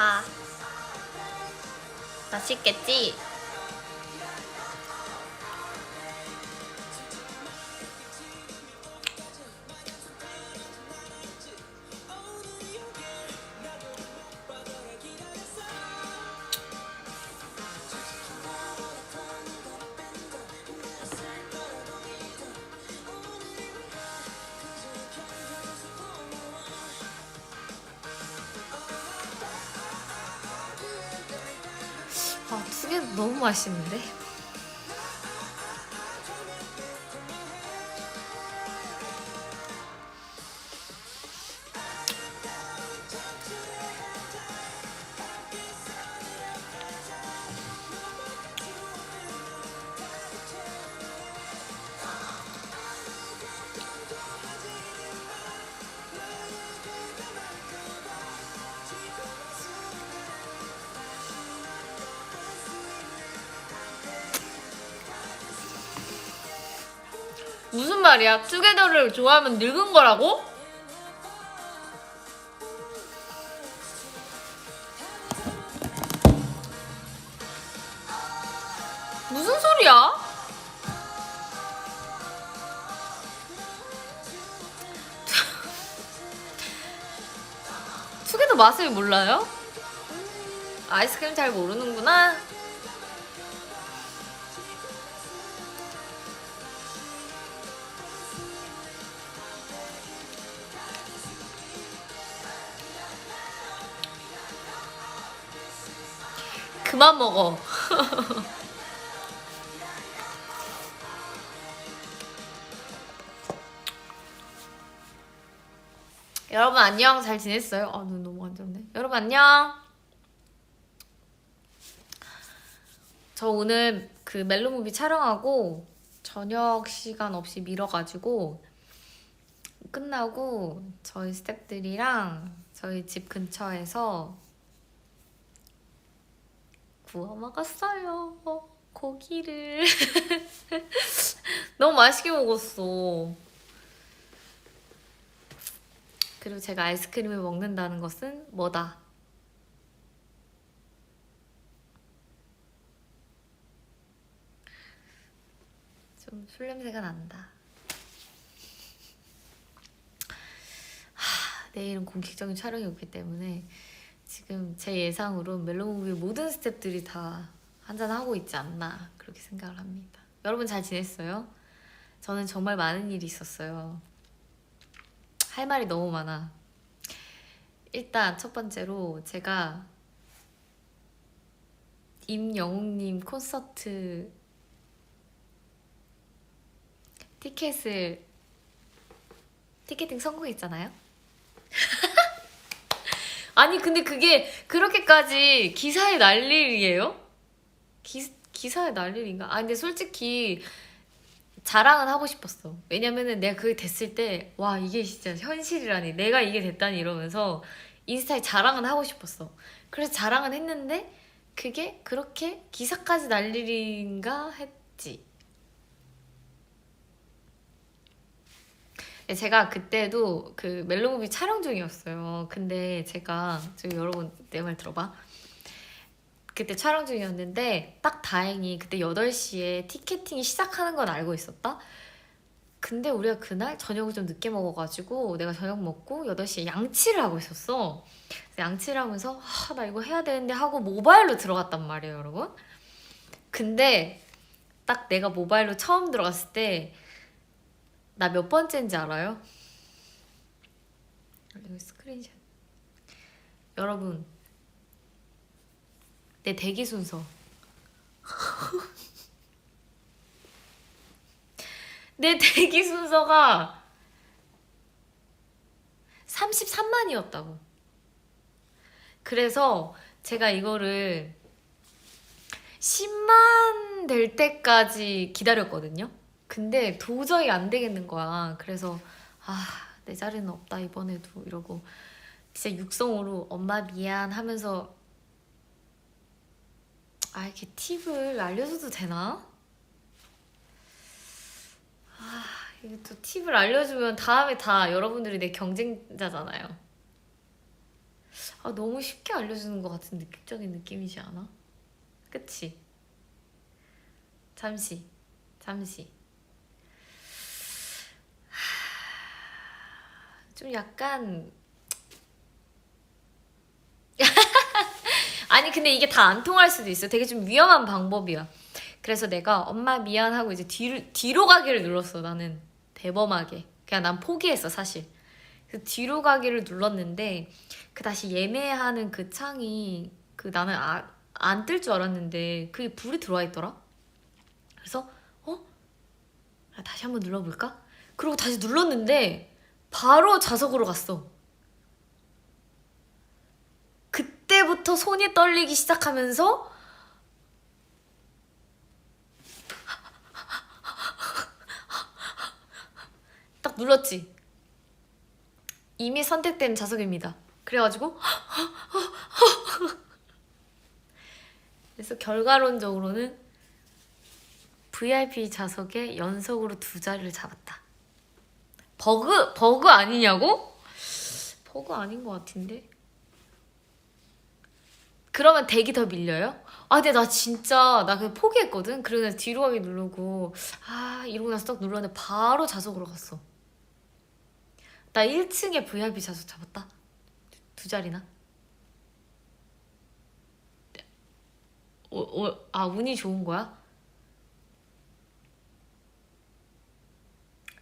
먹어봐. 맛있겠지? 아, 두 개 너무 맛있는데? 무슨 말이야? 투게더를 좋아하면 늙은 거라고? 무슨 소리야? 투게더 맛을 몰라요? 아이스크림 잘 모르는구나. 그만 먹어. 여러분 안녕. 잘 지냈어요? 아, 눈 너무 안 좋네. 여러분 안녕. 저 오늘 그 멜로무비 촬영하고 저녁 시간 없이 미뤄가지고 끝나고 저희 스태프들이랑 저희 집 근처에서 구워 먹었어요. 고기를. 너무 맛있게 먹었어. 그리고 제가 아이스크림을 먹는다는 것은 뭐다? 좀 술 냄새가 난다. 내일은 공식적인 촬영이 없기 때문에 지금 제 예상으로 멜로무비 모든 스태프들이 다 한잔하고 있지 않나 그렇게 생각을 합니다. 여러분 잘 지냈어요? 저는 정말 많은 일이 있었어요. 할 말이 너무 많아. 일단 첫 번째로 제가 임영웅님 콘서트 티켓팅 성공했잖아요? 아니 근데 그게 그렇게까지 기사에 날 일이에요? 기사에 날 일인가? 아 근데 솔직히 자랑은 하고 싶었어. 왜냐면은 내가 그게 됐을 때 와 이게 진짜 현실이라니 내가 이게 됐다니 이러면서 인스타에 자랑은 하고 싶었어. 그래서 자랑은 했는데 그게 그렇게 기사까지 날 일인가 했지. 제가 그때도 그 멜로무비 촬영 중이었어요. 근데 제가 지금 여러분 내 말 들어봐. 그때 촬영 중이었는데 딱 다행히 그때 8시에 티켓팅이 시작하는 건 알고 있었다? 근데 우리가 그날 저녁을 좀 늦게 먹어가지고 내가 저녁 먹고 8시에 양치를 하고 있었어. 그래서 양치를 하면서 아, 나 이거 해야 되는데 하고 모바일로 들어갔단 말이에요, 여러분. 근데 딱 내가 모바일로 처음 들어갔을 때 나 몇 번째인지 알아요? 이거 스크린샷. 여러분 내 대기 순서 내 대기 순서가 33만이었다고. 그래서 제가 이거를 10만 될 때까지 기다렸거든요. 근데 도저히 안 되겠는 거야. 그래서 아, 내 자리는 없다 이번에도 이러고 진짜 육성으로 엄마 미안 하면서 아 이렇게 팁을 알려줘도 되나? 아 이게 또 팁을 알려주면 다음에 다 여러분들이 내 경쟁자잖아요. 아, 너무 쉽게 알려주는 것 같은 느낌적인 느낌이지 않아? 그치? 잠시 좀 약간 아니 근데 이게 다 안 통할 수도 있어. 되게 좀 위험한 방법이야. 그래서 내가 엄마 미안하고 이제 뒤로 가기를 눌렀어. 나는 대범하게 그냥 난 포기했어 사실. 그 뒤로 가기를 눌렀는데 그 다시 예매하는 그 창이 그 나는 안 뜰 줄 알았는데 그게 불이 들어와 있더라. 그래서 다시 한번 눌러볼까? 그리고 다시 눌렀는데 바로 좌석으로 갔어. 그때부터 손이 떨리기 시작하면서 딱 눌렀지. 이미 선택된 좌석입니다. 그래가지고 그래서 결과론적으로는 VIP 좌석에 연속으로 2자리를 잡았다. 버그 아니냐고? 버그 아닌 것 같은데. 그러면 덱이 더 밀려요? 아 근데 나 진짜 나 그냥 포기했거든. 그리고 나 뒤로 가기 누르고 이러고 나서 딱 눌렀는데 바로 좌석으로 갔어. 나 1층에 VIP 좌석 잡았다. 2자리나? 운이 좋은 거야?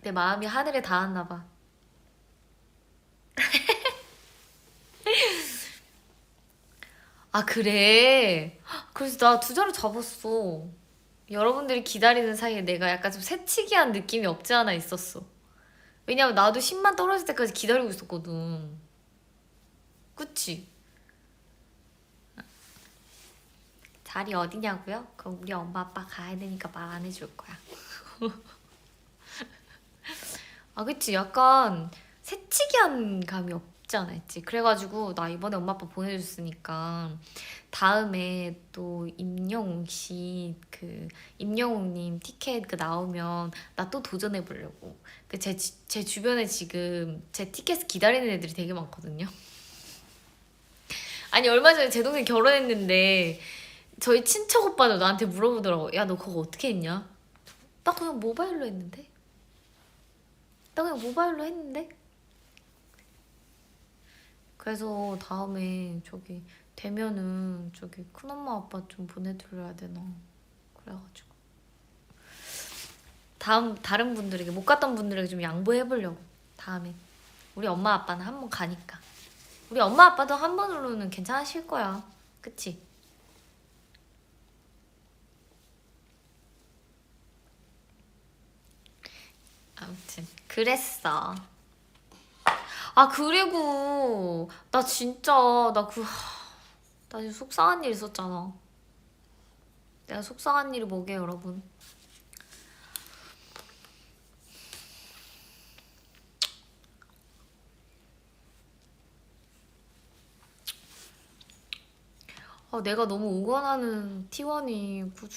내 마음이 하늘에 닿았나 봐. 아 그래? 그래서 나 2자리 잡았어. 여러분들이 기다리는 사이에 내가 약간 좀 새치기한 느낌이 없지 않아 있었어. 왜냐면 나도 10만 떨어질 때까지 기다리고 있었거든. 그치? 자리 어디냐고요? 그럼 우리 엄마 아빠 가야 되니까 말 안 해줄 거야. 아 그치? 약간 새치기한 감이 없지 않아 있지? 그래가지고 나 이번에 엄마 아빠 보내줬으니까 다음에 또 임영웅 씨 그 임영웅님 티켓 그 나오면 나 또 도전해 보려고. 그 제 주변에 지금 제 티켓 기다리는 애들이 되게 많거든요. 아니 얼마 전에 제 동생 결혼했는데 저희 친척 오빠도 나한테 물어보더라고. 야 너 그거 어떻게 했냐? 나 그냥 모바일로 했는데. 그래서 다음에 저기 되면은 저기 큰엄마 아빠 좀 보내드려야 되나. 그래가지고 다른 분들에게 못 갔던 분들에게 좀 양보해보려고. 다음에 우리 엄마 아빠는 한 번 가니까. 우리 엄마 아빠도 한 번으로는 괜찮으실 거야. 그치? 아무튼 그랬어. 아 그리고 나 진짜 나 지금 속상한 일 있었잖아. 내가 속상한 일이 뭐게 여러분? 내가 너무 응원하는 T1이 그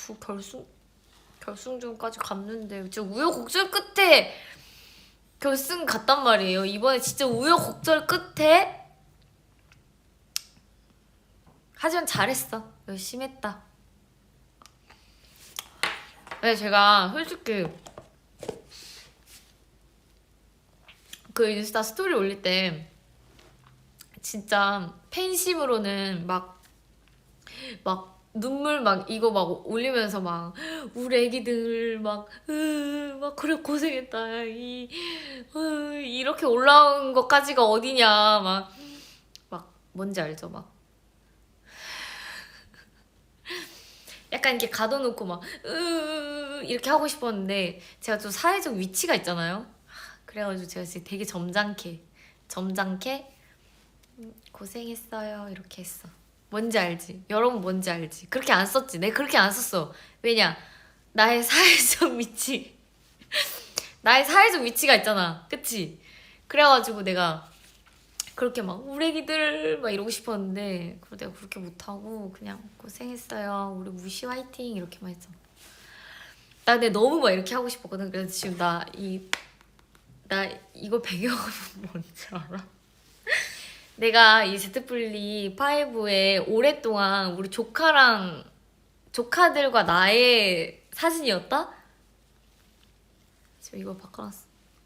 결승전까지 갔는데 진짜 우여곡절 끝에 결승 갔단 말이에요. 이번에 진짜 우여곡절 끝에 하지만 잘했어. 열심히 했다. 네, 제가 솔직히 그 인스타 스토리 올릴 때 진짜 팬심으로는 막 눈물 막 이거 막 올리면서 막 우리 애기들 막 그래 고생했다 이렇게 올라온 것까지가 어디냐 막 뭔지 알죠? 막 약간 이렇게 가둬놓고 막 이렇게 하고 싶었는데 제가 좀 사회적 위치가 있잖아요. 그래가지고 제가 지금 되게 점잖게 고생했어요 이렇게 했어. 뭔지 알지? 여러분 뭔지 알지? 그렇게 안 썼지? 내가 그렇게 안 썼어. 왜냐? 나의 사회적 위치 나의 사회적 위치가 있잖아. 그치? 그래가지고 내가 그렇게 막 우리 애기들 막 이러고 싶었는데 그걸 내가 그렇게 못하고 그냥 고생했어요 우리 무시 화이팅 이렇게만 했잖아. 나 근데 너무 막 이렇게 하고 싶었거든. 그래서 지금 나 이거 배경은 뭔지 알아? 내가 이 제트플리 5에 오랫동안 우리 조카들과 나의 사진이었다? 지금 이걸 바꿔놨어.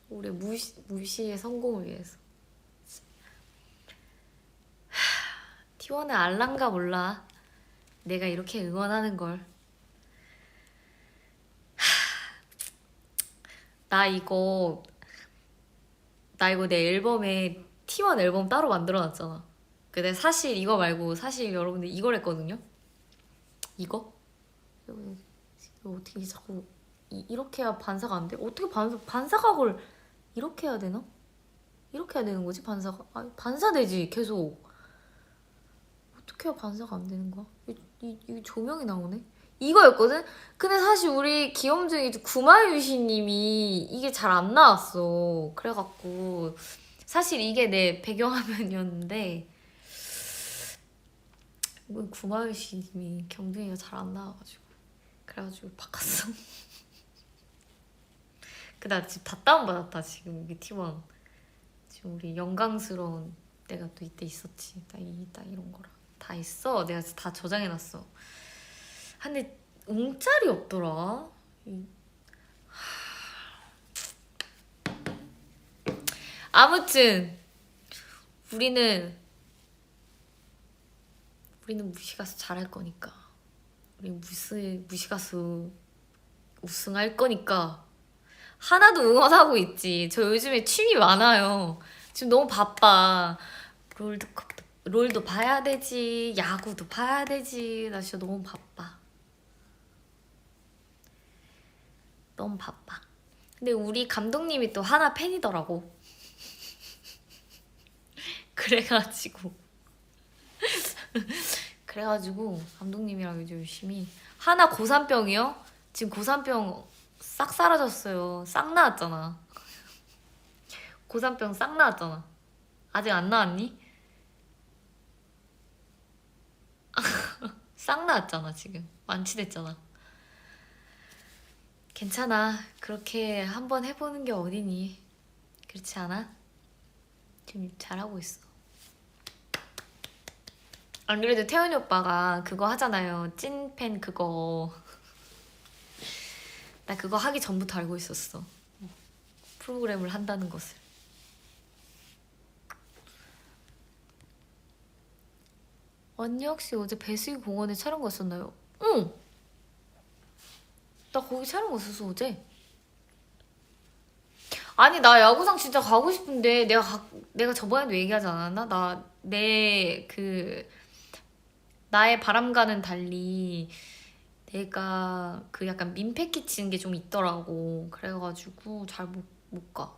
우리 무시의 성공을 위해서. T1은 알란가 몰라. 내가 이렇게 응원하는 걸. 나 이거 내 앨범에 T1 앨범 따로 만들어놨잖아. 근데 사실 이거 말고 사실 여러분들 이걸 했거든요. 이거 어떻게 자꾸 이렇게 해야 반사가 안 돼? 어떻게 반사각을 이렇게 해야 되나? 이렇게 해야 되는 거지 반사가? 아 반사되지 계속. 어떻게 해야 반사가 안 되는 거야? 이 조명이 나오네? 이거였거든? 근데 사실 우리 귀염둥이 구마유시님이 이게 잘 안 나왔어. 그래갖고 사실 이게 내 배경화면이었는데 이건 구마유시님이 경둥이가 잘 안 나와가지고 그래가지고 바꿨어. 나 지금 다 다운받았다 지금 이게 T1. 지금 우리 영광스러운 내가 또 이때 있었지. 나 이런 거랑 다 있어. 내가 다 저장해놨어. 근데 웅짤이 없더라. 아무튼 우리는 무시가수 잘할 거니까. 우리 무시가수 우승할 거니까 하나도 응원하고 있지. 저 요즘에 취미 많아요. 지금 너무 바빠. 롤도 봐야 되지. 야구도 봐야 되지. 나 진짜 너무 바빠. 너무 바빠. 근데 우리 감독님이 또 하나 팬이더라고. 그래가지고 감독님이랑 요즘 열심히 하나 고산병이요? 지금 고산병 싹 사라졌어요. 싹 나왔잖아. 고산병 싹 나왔잖아. 아직 안 나왔니? 싹 나왔잖아 지금. 완치됐잖아. 괜찮아. 그렇게 한번 해보는 게 어디니. 그렇지 않아? 지금 잘하고 있어. 안 그래도 태훈이 오빠가 그거 하잖아요. 찐팬 그거. 나 그거 하기 전부터 알고 있었어. 프로그램을 한다는 것을. 언니 혹시 어제 배수기 공원에 촬영 갔었나요? 응! 나 거기 촬영 갔었어 어제. 아니 나 야구장 진짜 가고 싶은데 내가 저번에도 얘기하지 않았나? 나의 바람과는 달리 내가 그 약간 민폐 끼치는 게 좀 있더라고. 그래가지고 잘 못 가.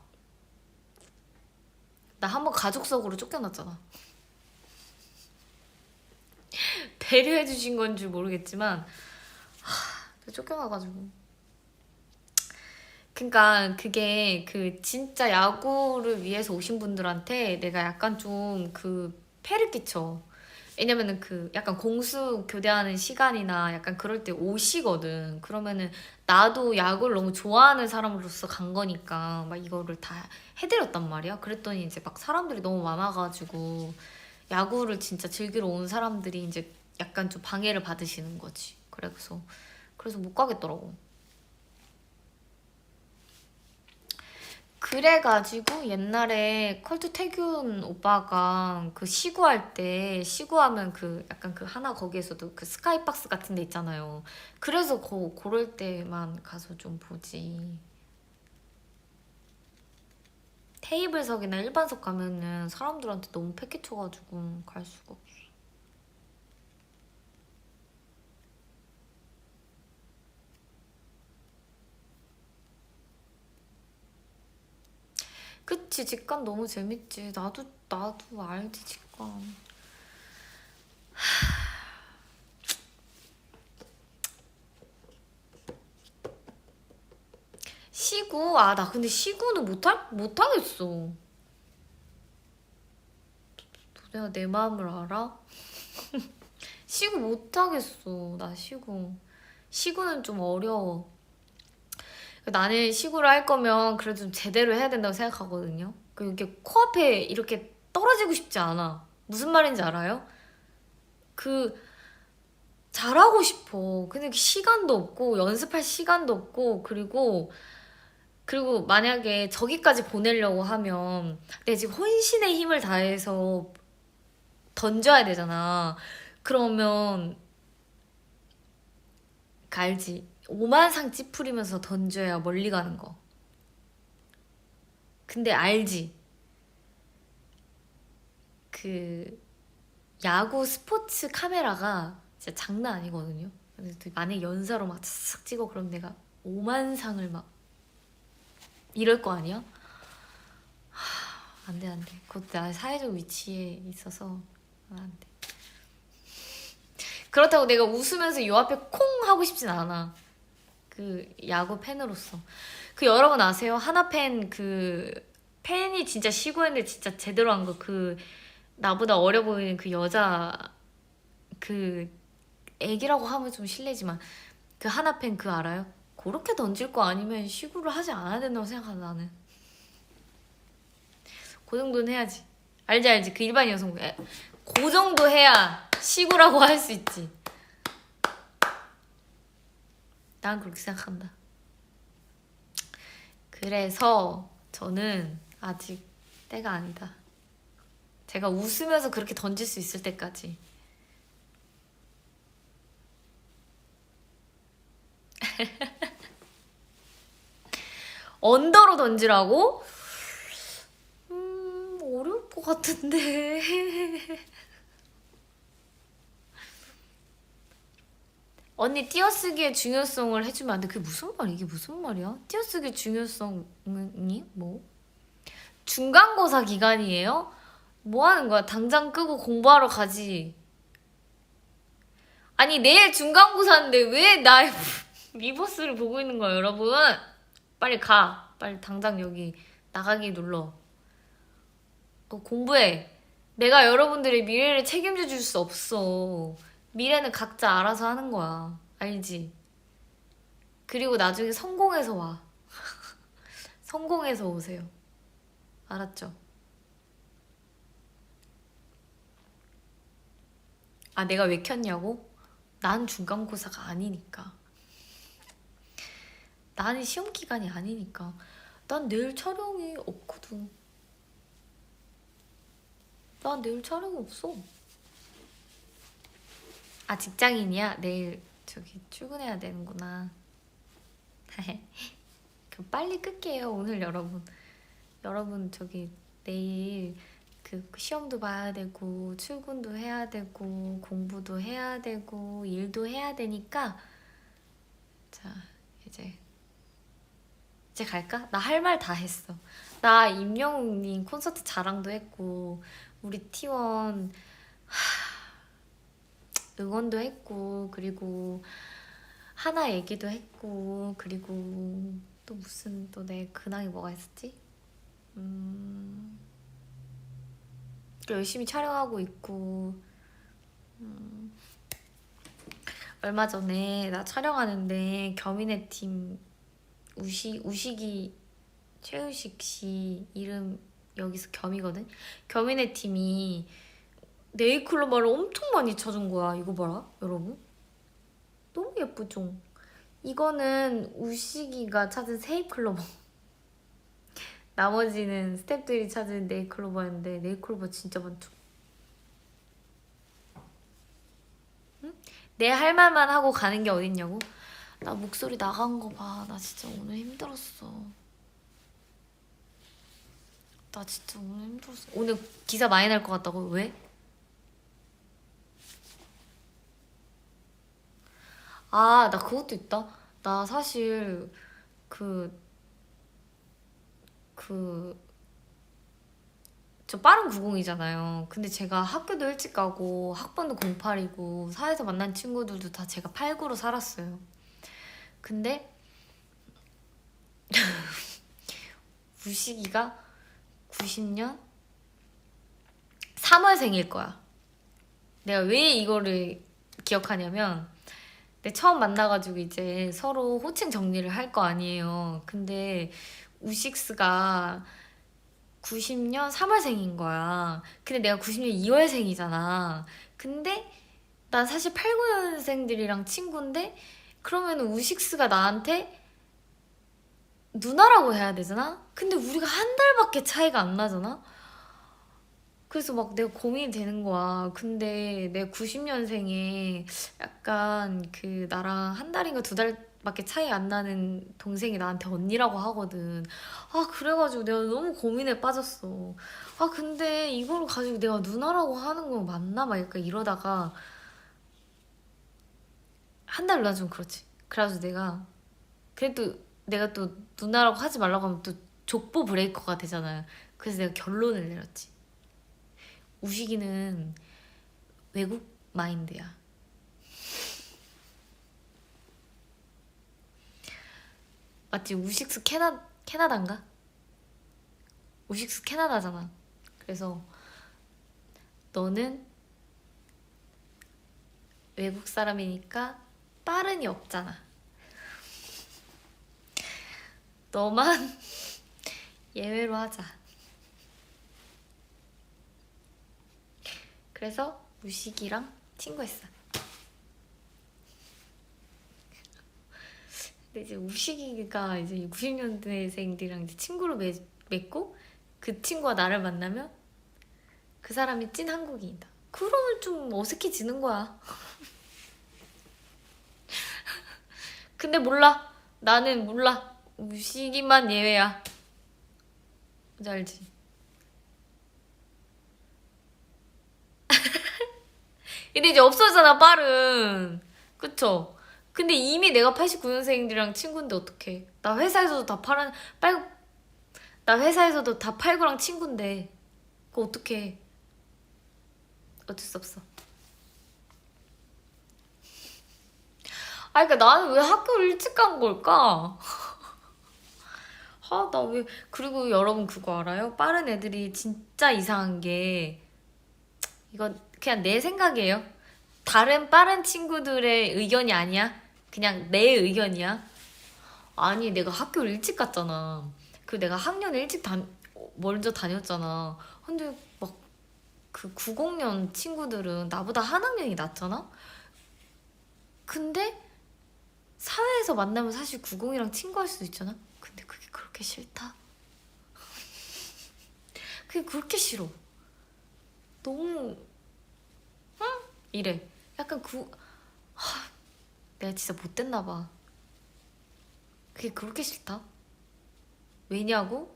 나 한 번 가족석으로 쫓겨났잖아. 배려해 주신 건 줄 모르겠지만 쫓겨나가지고. 그니까 그게 그 진짜 야구를 위해서 오신 분들한테 내가 약간 좀 그 폐를 끼쳐. 왜냐면은 그 약간 공수 교대하는 시간이나 약간 그럴 때 오시거든. 그러면은 나도 야구를 너무 좋아하는 사람으로서 간 거니까 막 이거를 다 해드렸단 말이야. 그랬더니 이제 막 사람들이 너무 많아가지고 야구를 진짜 즐기러 온 사람들이 이제 약간 좀 방해를 받으시는 거지. 그래서 못 가겠더라고. 그래가지고 옛날에 컬투 태균 오빠가 그 시구할 때 시구하면 그 약간 그 하나 거기에서도 그 스카이박스 같은 데 있잖아요. 그래서 그럴 때만 가서 좀 보지. 테이블석이나 일반석 가면은 사람들한테 너무 패키쳐가지고 갈 수가 없어. 그치, 직관 너무 재밌지. 나도 알지, 직관. 시구? 나 근데 시구는 못하겠어. 내가 내 마음을 알아? 시구 못하겠어. 나 시구는 좀 어려워. 나는 시구를 할 거면 그래도 좀 제대로 해야 된다고 생각하거든요. 이게 코앞에 이렇게 떨어지고 싶지 않아. 무슨 말인지 알아요? 그 잘하고 싶어. 근데 시간도 없고 연습할 시간도 없고 그리고 만약에 저기까지 보내려고 하면 내 지금 혼신의 힘을 다해서 던져야 되잖아. 그러면 그 알지? 오만상 찌푸리면서 던져야 멀리 가는 거. 근데 알지? 그 야구 스포츠 카메라가 진짜 장난 아니거든요. 만약에 연사로 막 싹 찍어 그럼 내가 오만상을 막 이럴 거 아니야? 안 돼, 안 돼. 그것도 나 사회적 위치에 있어서 안 돼. 그렇다고 내가 웃으면서 요 앞에 콩 하고 싶진 않아. 그 야구 팬으로서. 그 여러분 아세요? 하나팬 그 팬이 진짜 시구했는데 진짜 제대로 한 거 그 나보다 어려 보이는 그 여자 그 애기라고 하면 좀 실례지만 그 하나팬 그 알아요? 그렇게 던질 거 아니면 시구를 하지 않아야 된다고 생각하는 나는. 그 정도는 해야지. 알지 그 일반 여성 그 정도 해야 시구라고 할 수 있지. 난 그렇게 생각한다. 그래서 저는 아직 때가 아니다. 제가 웃으면서 그렇게 던질 수 있을 때까지. 언더로 던지라고? 어려울 것 같은데. 언니 띄어쓰기의 중요성을 해주면 안 돼. 그게 무슨 말이야? 이게 무슨 말이야? 띄어쓰기의 중요성이 뭐? 중간고사 기간이에요? 뭐 하는 거야? 당장 끄고 공부하러 가지. 아니 내일 중간고사인데 왜 나의 리버스를 보고 있는 거야 여러분? 빨리 가. 빨리 당장 여기 나가기 눌러. 공부해. 내가 여러분들의 미래를 책임져 줄 수 없어. 미래는 각자 알아서 하는 거야. 알지? 그리고 나중에 성공해서 와. 성공해서 오세요. 알았죠? 아, 내가 왜 켰냐고? 난 중간고사가 아니니까. 나는 시험 기간이 아니니까. 난 내일 촬영이 없거든. 난 내일 촬영이 없어. 아, 직장인이야? 내일 저기 출근해야 되는구나. 그럼 빨리 끌게요 오늘 여러분. 여러분 저기 내일 그 시험도 봐야 되고 출근도 해야 되고 공부도 해야 되고 일도 해야 되니까 자 이제 갈까? 나 할 말 다 했어. 나 임영웅님 콘서트 자랑도 했고 우리 T1 응원도 했고 그리고 하나 얘기도 했고 그리고 또 무슨 또 내 근황이 뭐가 있었지? 열심히 촬영하고 있고 얼마 전에 나 촬영하는데 겸인의 팀 우식이 최우식 씨 이름 여기서 겸이거든? 겸인의 팀이 네일클로버를 엄청 많이 찾은 거야. 이거 봐라 여러분. 너무 예쁘죠? 이거는 우식이가 찾은 세잎클로버. 나머지는 스태프들이 찾은 네일클로버였는데 네일클로버 진짜 많죠? 응? 내 할 말만 하고 가는 게 어딨냐고? 나 목소리 나간 거 봐. 나 진짜 오늘 힘들었어. 나 진짜 오늘 힘들었어. 오늘 기사 많이 날 것 같다고? 왜? 아, 나 그것도 있다. 나 사실 저 빠른 90이잖아요. 근데 제가 학교도 일찍 가고 학번도 08이고 사회에서 만난 친구들도 다 제가 89로 살았어요. 근데 우식이가 90년 3월생일 거야. 내가 왜 이거를 기억하냐면 내 처음 만나가지고 이제 서로 호칭 정리를 할 거 아니에요. 근데 우식스가 90년 3월생인 거야. 근데 내가 90년 2월생이잖아. 근데 난 사실 89년생들이랑 친구인데 그러면 우식스가 나한테 누나라고 해야 되잖아? 근데 우리가 한 달밖에 차이가 안 나잖아? 그래서 막 내가 고민이 되는 거야. 근데 내가 90년생에 약간 그 나랑 한 달인가 두 달밖에 차이 안 나는 동생이 나한테 언니라고 하거든. 아, 그래가지고 내가 너무 고민에 빠졌어. 아, 근데 이걸 가지고 내가 누나라고 하는 거 맞나? 막 약간 이러다가 한 달 누나 좀 그렇지. 그래가지고 내가 그래도 내가 또 누나라고 하지 말라고 하면 또 족보 브레이커가 되잖아요. 그래서 내가 결론을 내렸지. 우식이는 외국 마인드야. 맞지? 우식스 캐나다인가? 우식스 캐나다잖아. 그래서 너는 외국 사람이니까 빠른이 없잖아. 너만 예외로 하자. 그래서 우식이랑 친구했어. 근데 이제 우식이가 이제 90년대생들이랑 이제 친구를 맺고 그 친구가 나를 만나면 그 사람이 찐 한국인이다. 그러면 좀 어색해지는 거야. 근데 몰라. 나는 몰라. 우식이만 예외야. 뭔지 알지? 근데 이제 없어졌잖아, 빠른. 그쵸? 근데 이미 내가 89년생들이랑 친구인데 어떡해. 나 회사에서도 다 나 회사에서도 다 89랑 친구인데. 그거 어떡해. 어쩔 수 없어. 아, 그니까 나는 왜 학교를 일찍 간 걸까? 아, 나 왜. 그리고 여러분 그거 알아요? 빠른 애들이 진짜 이상한 게, 이건 그냥 내 생각이에요. 다른 빠른 친구들의 의견이 아니야. 그냥 내 의견이야. 아니, 내가 학교를 일찍 갔잖아. 그 내가 학년을 먼저 다녔잖아. 근데 막 그 90년 친구들은 나보다 한 학년이 낮잖아? 근데 사회에서 만나면 사실 90이랑 친구할 수도 있잖아? 근데 그게 그렇게 싫다? 그게 그렇게 싫어. 너무, 응? 이래. 약간 내가 진짜 못됐나 봐. 그게 그렇게 싫다? 왜냐고?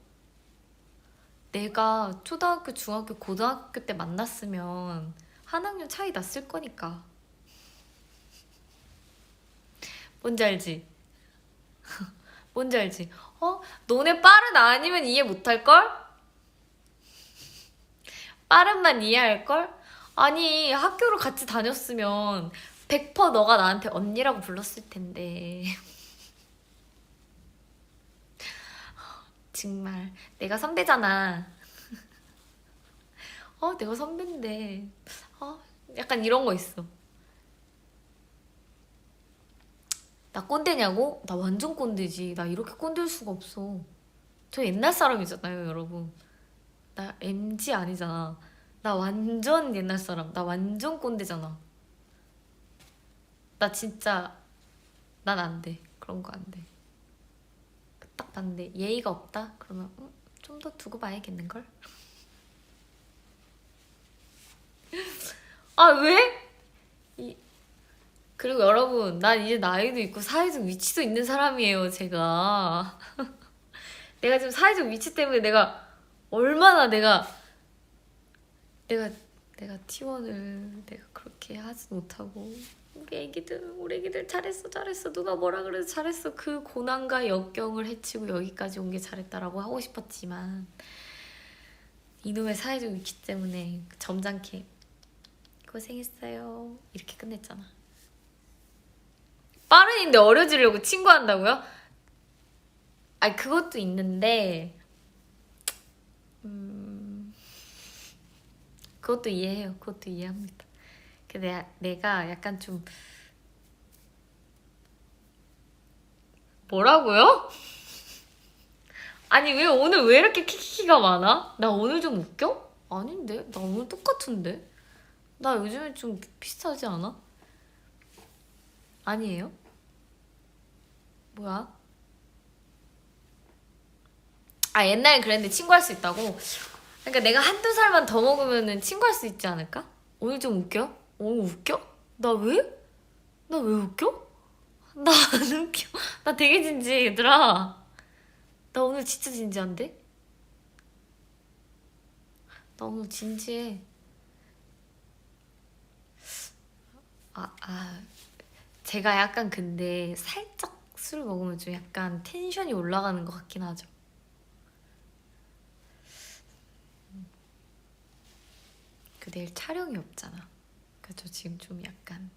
내가 초등학교, 중학교, 고등학교 때 만났으면 한 학년 차이 났을 거니까. 뭔지 알지? 뭔지 알지? 어? 너네 빠른 아니면 이해 못할걸? 빠른만 이해할걸? 아니, 학교를 같이 다녔으면 100% 너가 나한테 언니라고 불렀을 텐데. 정말. 내가 선배잖아. 내가 선배인데. 약간 이런 거 있어. 나 꼰대냐고? 나 완전 꼰대지. 나 이렇게 꼰대일 수가 없어. 저 옛날 사람이잖아요, 여러분. 나 MG 아니잖아. 나 완전 옛날 사람. 나 완전 꼰대잖아. 나 진짜, 난 안 돼. 그런 거 안 돼. 딱 봤는데 예의가 없다? 그러면 좀 더 두고 봐야겠는걸? 아, 왜? 이- 그리고 여러분, 난 이제 나이도 있고 사회적 위치도 있는 사람이에요, 제가. 내가 지금 사회적 위치 때문에 얼마나 내가 내가 T1을 내가 그렇게 하지 못하고 우리 애기들 잘했어 누가 뭐라 그래도 잘했어 그 고난과 역경을 헤치고 여기까지 온 게 잘했다라고 하고 싶었지만 이놈의 사회적 위치 때문에 점잖게 고생했어요 이렇게 끝냈잖아. 빠른인데 어려지려고 친구한다고요? 아니 그것도 있는데 그것도 이해해요. 그것도 이해합니다. 내가 약간 좀 뭐라고요? 아니 왜 오늘 왜 이렇게 키키키가 많아? 나 오늘 좀 웃겨? 아닌데? 나 오늘 똑같은데? 나 요즘에 좀 비슷하지 않아? 아니에요? 뭐야? 아 옛날엔 그랬는데 친구할 수 있다고? 그러니까 내가 한두 살만 더 먹으면은 친구할 수 있지 않을까? 오늘 좀 웃겨? 오늘 웃겨? 나 왜? 나 왜 웃겨? 나 안 웃겨. 나 되게 진지해 얘들아. 나 오늘 진짜 진지한데? 나 오늘 진지해. 아, 제가 약간 근데 살짝 술 먹으면 좀 약간 텐션이 올라가는 것 같긴 하죠. 그 내일 촬영이 없잖아. 그래서 저 지금 좀 약간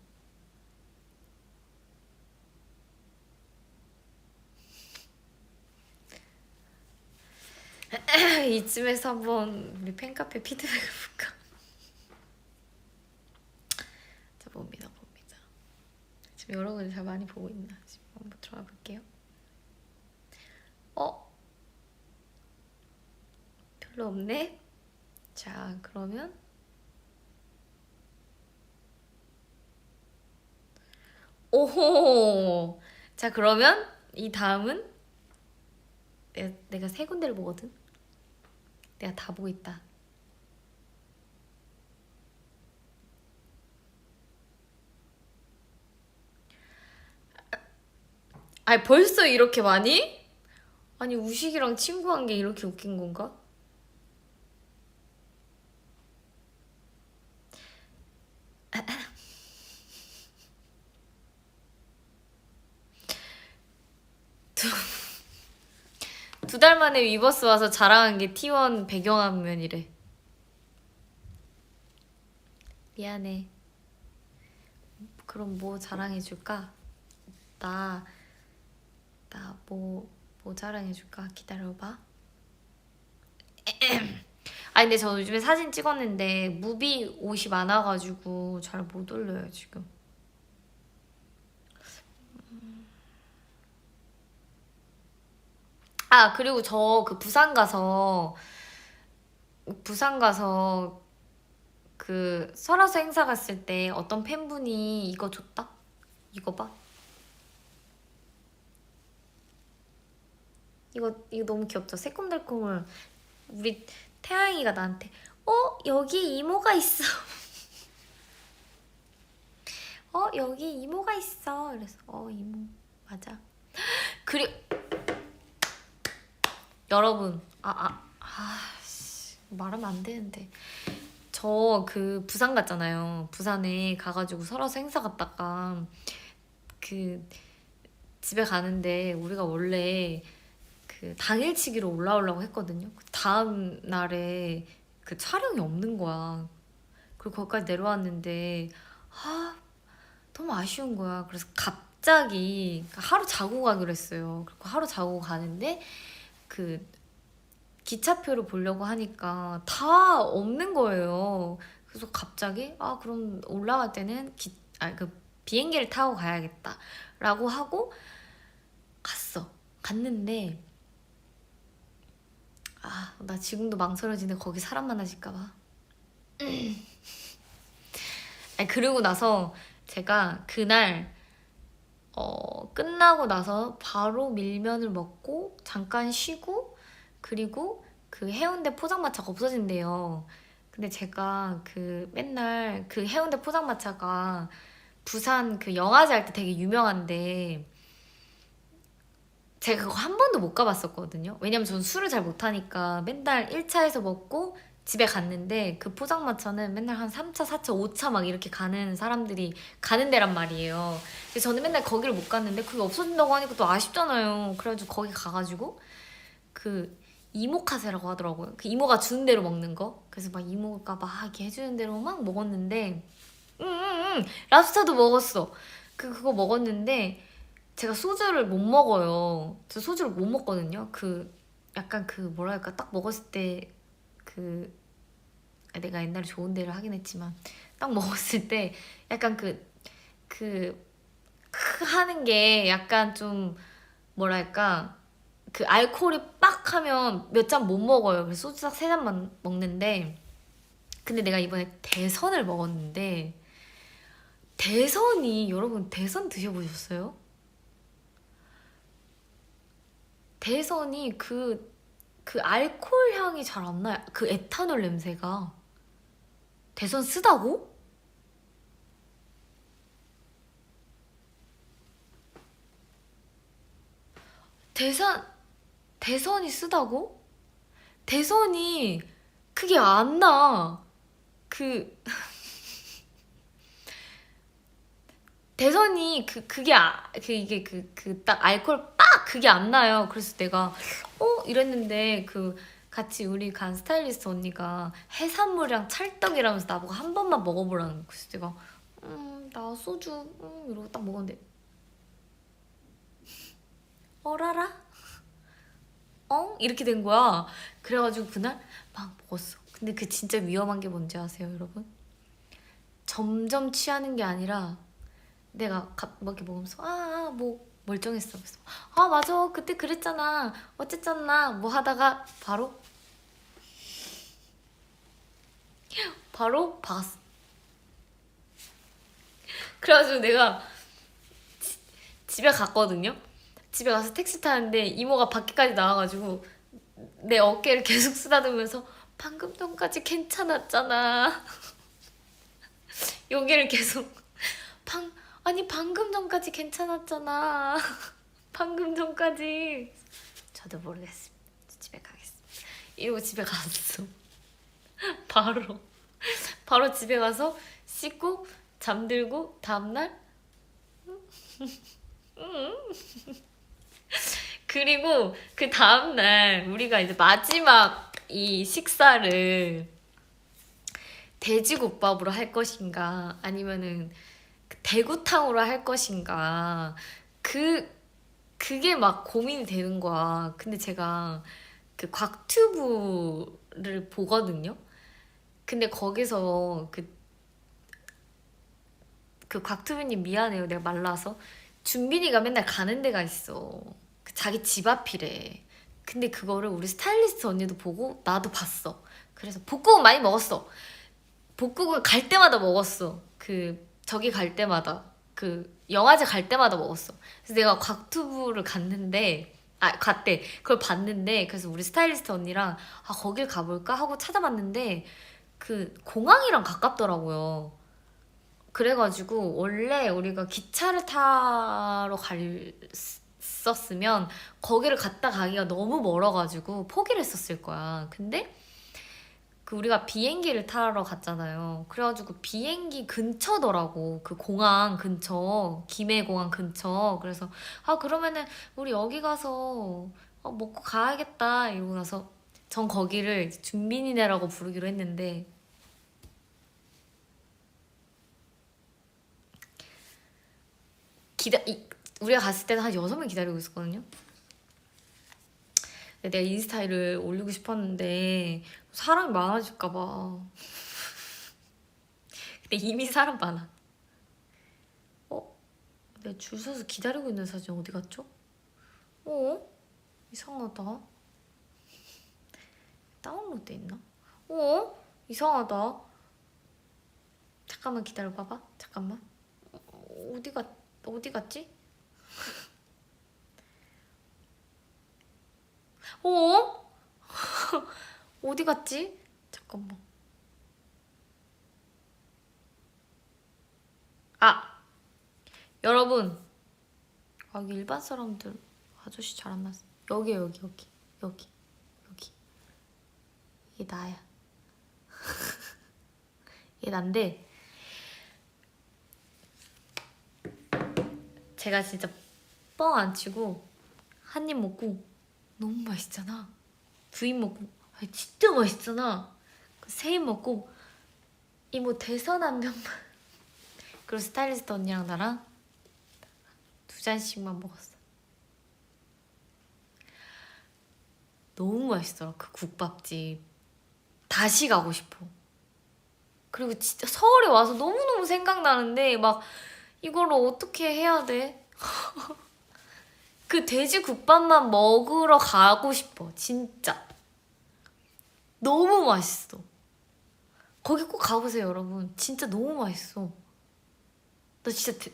이쯤에서 한번 우리 팬카페 피드백을 볼까? 자 봅니다. 지금 여러분이 잘 많이 보고 있나? 지금 한번 들어가 볼게요. 별로 없네? 자 그러면 오호. 자 그러면 이 다음은 내가 세 군데를 보거든. 내가 다 보고 있다. 아니 벌써 이렇게 많이? 아니 우식이랑 친구한 게 이렇게 웃긴 건가? 두 달 만에 위버스 와서 자랑한 게 T1 배경화면이래. 미안해. 그럼 뭐 자랑해줄까? 나 뭐 자랑해줄까? 기다려봐. 아니 근데 저 요즘에 사진 찍었는데 무비 옷이 많아가지고 잘 못 올려요 지금. 아 그리고 저 그 부산 가서 그 설화수 행사 갔을 때 어떤 팬분이 이거 줬다? 이거 봐. 이거 너무 귀엽죠? 새콤달콤을 우리 태양이가 나한테 여기 이모가 있어. 여기 이모가 있어. 그래서 이모 맞아. 그리고 여러분 말하면 안 되는데 저 그 부산 갔잖아요. 부산에 가가지고 설화수 행사 갔다가 그 집에 가는데 우리가 원래 그 당일치기로 올라오려고 했거든요. 그 다음 날에 그 촬영이 없는 거야. 그리고 거기까지 내려왔는데 너무 아쉬운 거야. 그래서 갑자기 하루 자고 가기로 했어요. 그리고 하루 자고 가는데 그 기차표를 보려고 하니까 다 없는 거예요. 그래서 갑자기 그럼 올라갈 때는 그 비행기를 타고 가야겠다 라고 하고 갔는데 나 지금도 망설여지네. 거기 사람 많아질까 봐. 아니 그러고 나서 제가 그날 끝나고 나서 바로 밀면을 먹고 잠깐 쉬고 그리고 그 해운대 포장마차가 없어진대요. 근데 제가 그 맨날 그 해운대 포장마차가 부산 그 영화제 할 때 되게 유명한데 제가 그거 한 번도 못 가봤었거든요. 왜냐면 전 술을 잘 못하니까 맨날 1차에서 먹고 집에 갔는데 그 포장마차는 맨날 한 3차, 4차, 5차 막 이렇게 가는 사람들이 가는 데란 말이에요. 근데 저는 맨날 거기를 못 갔는데 그게 없어진다고 하니까 또 아쉽잖아요. 그래가지고 거기 가가지고 그 이모카세라고 하더라고요. 그 이모가 주는 대로 먹는 거. 그래서 막 이모가 막 이렇게 해주는 대로 막 먹었는데 랍스타도 먹었어. 그거 먹었는데 제가 소주를 못 먹어요. 저 소주를 못 먹거든요. 그 약간 그 뭐랄까 딱 먹었을 때 그 내가 옛날에 좋은 데를 하긴 했지만 딱 먹었을 때 약간 그 하는 게 약간 좀 뭐랄까 그 알코올이 빡 하면 몇 잔 못 먹어요. 그래서 소주 딱 3잔만 먹는데, 근데 내가 이번에 대선을 먹었는데, 대선이, 여러분 대선 드셔보셨어요? 대선이 그 알코올 향이 잘 안 나요. 그 에탄올 냄새가. 대선 쓰다고? 대선, 대선이 쓰다고? 대선이 그게 안 나. 그, 대선이 이게 딱 알코올 빡! 그게 안 나요. 그래서 내가, 이랬는데 같이 우리 간 스타일리스트 언니가 해산물이랑 찰떡이라면서 나보고 한 번만 먹어보라는 거야. 그래서 내가, 나 소주, 이러고 딱 먹었는데, 어라라? 이렇게 된 거야. 그래가지고 그날 막 먹었어. 근데 그 진짜 위험한 게 뭔지 아세요, 여러분? 점점 취하는 게 아니라 내가 막 이렇게 먹으면서 뭐 멀쩡했어. 그래서 맞아 그때 그랬잖아 어쨌잖아 뭐 하다가 바로 박았어. 그래가지고 내가 집에 갔거든요. 집에 가서 택시 타는데 이모가 밖에까지 나와가지고 내 어깨를 계속 쓰다듬으면서 방금 전까지 괜찮았잖아. 여기를 계속 아니 방금 전까지 괜찮았잖아. 방금 전까지. 저도 모르겠습니다. 집에 가겠습니다. 이러고 집에 갔어. 바로 집에 가서 씻고 잠들고 다음날 그리고 그 다음날 우리가 이제 마지막 이 식사를 돼지국밥으로 할 것인가 아니면은 대구탕으로 할 것인가 그게 막 고민이 되는 거야. 근데 제가 그 곽튜브를 보거든요. 근데 거기서 그 곽튜브님 미안해요. 내가 말라서. 준빈이가 맨날 가는 데가 있어. 자기 집 앞이래. 근데 그거를 우리 스타일리스트 언니도 보고 나도 봤어. 그래서 볶음은 많이 먹었어. 볶음은 갈 때마다 먹었어. 저기 갈 때마다. 영화제 갈 때마다 먹었어. 그래서 내가 곽튜브를 갔대. 그걸 봤는데, 그래서 우리 스타일리스트 언니랑, 거길 가볼까? 하고 찾아봤는데, 공항이랑 가깝더라고요. 그래가지고, 원래 우리가 기차를 타러 갔었으면, 거기를 갔다 가기가 너무 멀어가지고, 포기를 했었을 거야. 근데, 우리가 비행기를 타러 갔잖아요. 그래가지고 비행기 근처더라고. 그 공항 근처, 김해공항 근처. 그래서 그러면은 우리 여기 가서 먹고 가야겠다 이러고 나서 전 거기를 이제 준빈이네라고 부르기로 했는데 우리가 갔을 때는 한 6명 기다리고 있었거든요. 근데 내가 인스타를 올리고 싶었는데 사람이 많아질까봐. 근데 이미 사람 많아. 내가 줄 서서 기다리고 있는 사진 어디 갔죠? 이상하다. 다운로드 있나? 이상하다. 잠깐만 기다려봐봐. 잠깐만. 어디 갔지? 어디 갔지? 잠깐만. 여러분. 여기 일반 사람들 아저씨 잘 안 났어. 여기. 이게 나야. 이게 난데 제가 진짜 뻥 안 치고 한 입 먹고 너무 맛있잖아. 두 입 먹고 진짜 맛있잖아. 세 입 먹고 이모 대선 한 병만. 그리고 스타일리스트 언니랑 나랑 2잔씩만 먹었어. 너무 맛있더라. 그 국밥집 다시 가고 싶어. 그리고 진짜 서울에 와서 너무너무 생각나는데 막 이걸 어떻게 해야 돼? 그 돼지국밥만 먹으러 가고 싶어. 진짜 너무 맛있어. 거기 꼭 가보세요 여러분. 진짜 너무 맛있어. 나 진짜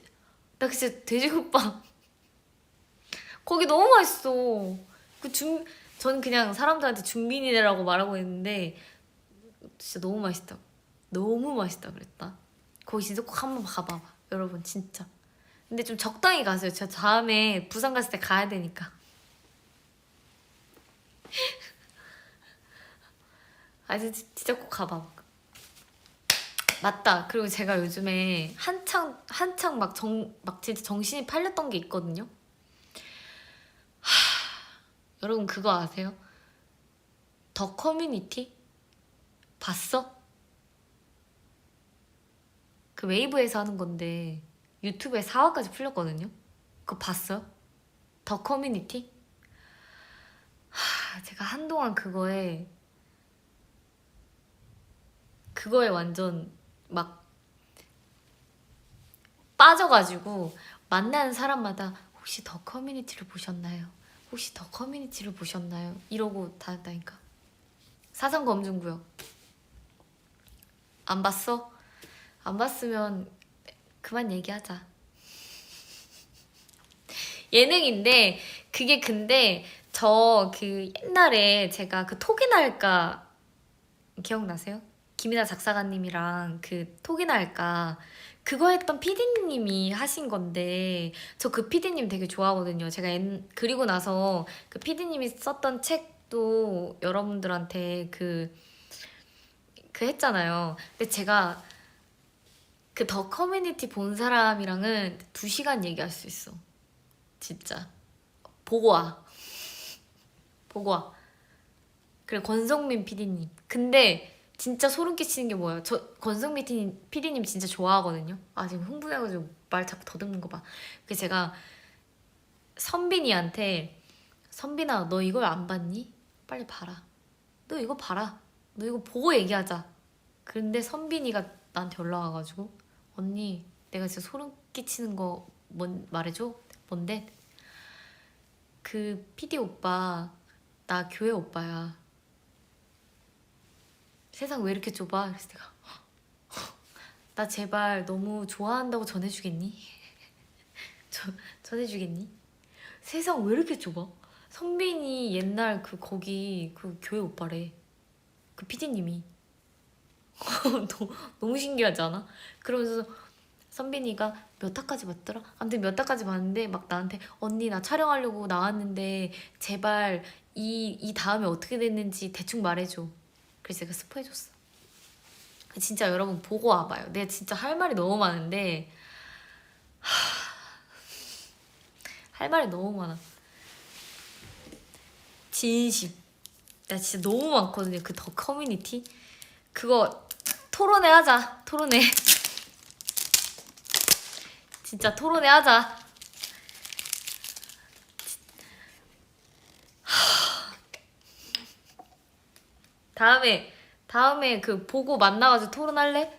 나 진짜 돼지국밥 거기 너무 맛있어. 저는 그냥 사람들한테 중빈이라고 말하고 있는데 진짜 너무 맛있다. 너무 맛있다 그랬다. 거기 진짜 꼭 한번 가봐봐 여러분 진짜. 근데 좀 적당히 가세요. 제가 다음에 부산 갔을 때 가야 되니까. 아 진짜 꼭 가봐. 맞다. 그리고 제가 요즘에 한창 막 진짜 정신이 팔렸던 게 있거든요. 여러분 그거 아세요? 더 커뮤니티? 봤어? 그 웨이브에서 하는 건데 유튜브에 4화까지 풀렸거든요. 그거 봤어요? 더 커뮤니티? 제가 한동안 그거에 완전 막 빠져가지고 만나는 사람마다 혹시 더 커뮤니티를 보셨나요? 혹시 더 커뮤니티를 보셨나요? 이러고 다녔다니까. 사상검증구역 안 봤어? 안 봤으면 그만 얘기하자. 예능인데 그게 근데 저 그 옛날에 제가 그 톡이나 할까 기억나세요? 김이나 작사가님이랑 그 톡이나 할까 그거 했던 피디님이 하신 건데 저 그 피디님 되게 좋아하거든요. 제가 그리고 나서 그 피디님이 썼던 책도 여러분들한테 그 했잖아요. 근데 제가 그 더 커뮤니티 본 사람이랑은 2시간 얘기할 수 있어. 진짜. 보고 와. 보고 와. 그래, 권성민 PD님. 근데 진짜 소름 끼치는 게 뭐예요? 저 권성민 PD님 진짜 좋아하거든요. 아, 지금 흥분해가지고 말 자꾸 더듬는 거 봐. 그래서 제가 선빈이한테 선빈아, 너 이걸 안 봤니? 빨리 봐라. 너 이거 봐라. 너 이거 보고 얘기하자. 근데 선빈이가 나한테 연락 와가지고 언니, 내가 진짜 소름 끼치는 거 말해줘? 뭔데? 그 PD 오빠 나 교회 오빠야. 세상 왜 이렇게 좁아? 그래서 내가 나 제발 너무 좋아한다고 전해주겠니? 전해주겠니? 세상 왜 이렇게 좁아? 선빈이 옛날 거기 그 교회 오빠래. 그 PD님이. 너무 신기하지 않아? 그러면서 선빈이가 몇 화까지 봤더라? 아무튼 몇 화까지 봤는데 막 나한테 언니 나 촬영하려고 나왔는데 제발 이 다음에 어떻게 됐는지 대충 말해줘. 그래서 제가 스포해줬어. 진짜 여러분 보고 와봐요. 내가 진짜 할 말이 너무 많은데 할 말이 너무 많아. 진심. 나 진짜 너무 많거든요. 그 더 커뮤니티. 그거 토론회 하자. 토론회. 진짜 토론회 하자. 다음에 그 보고 만나가지고 토론할래?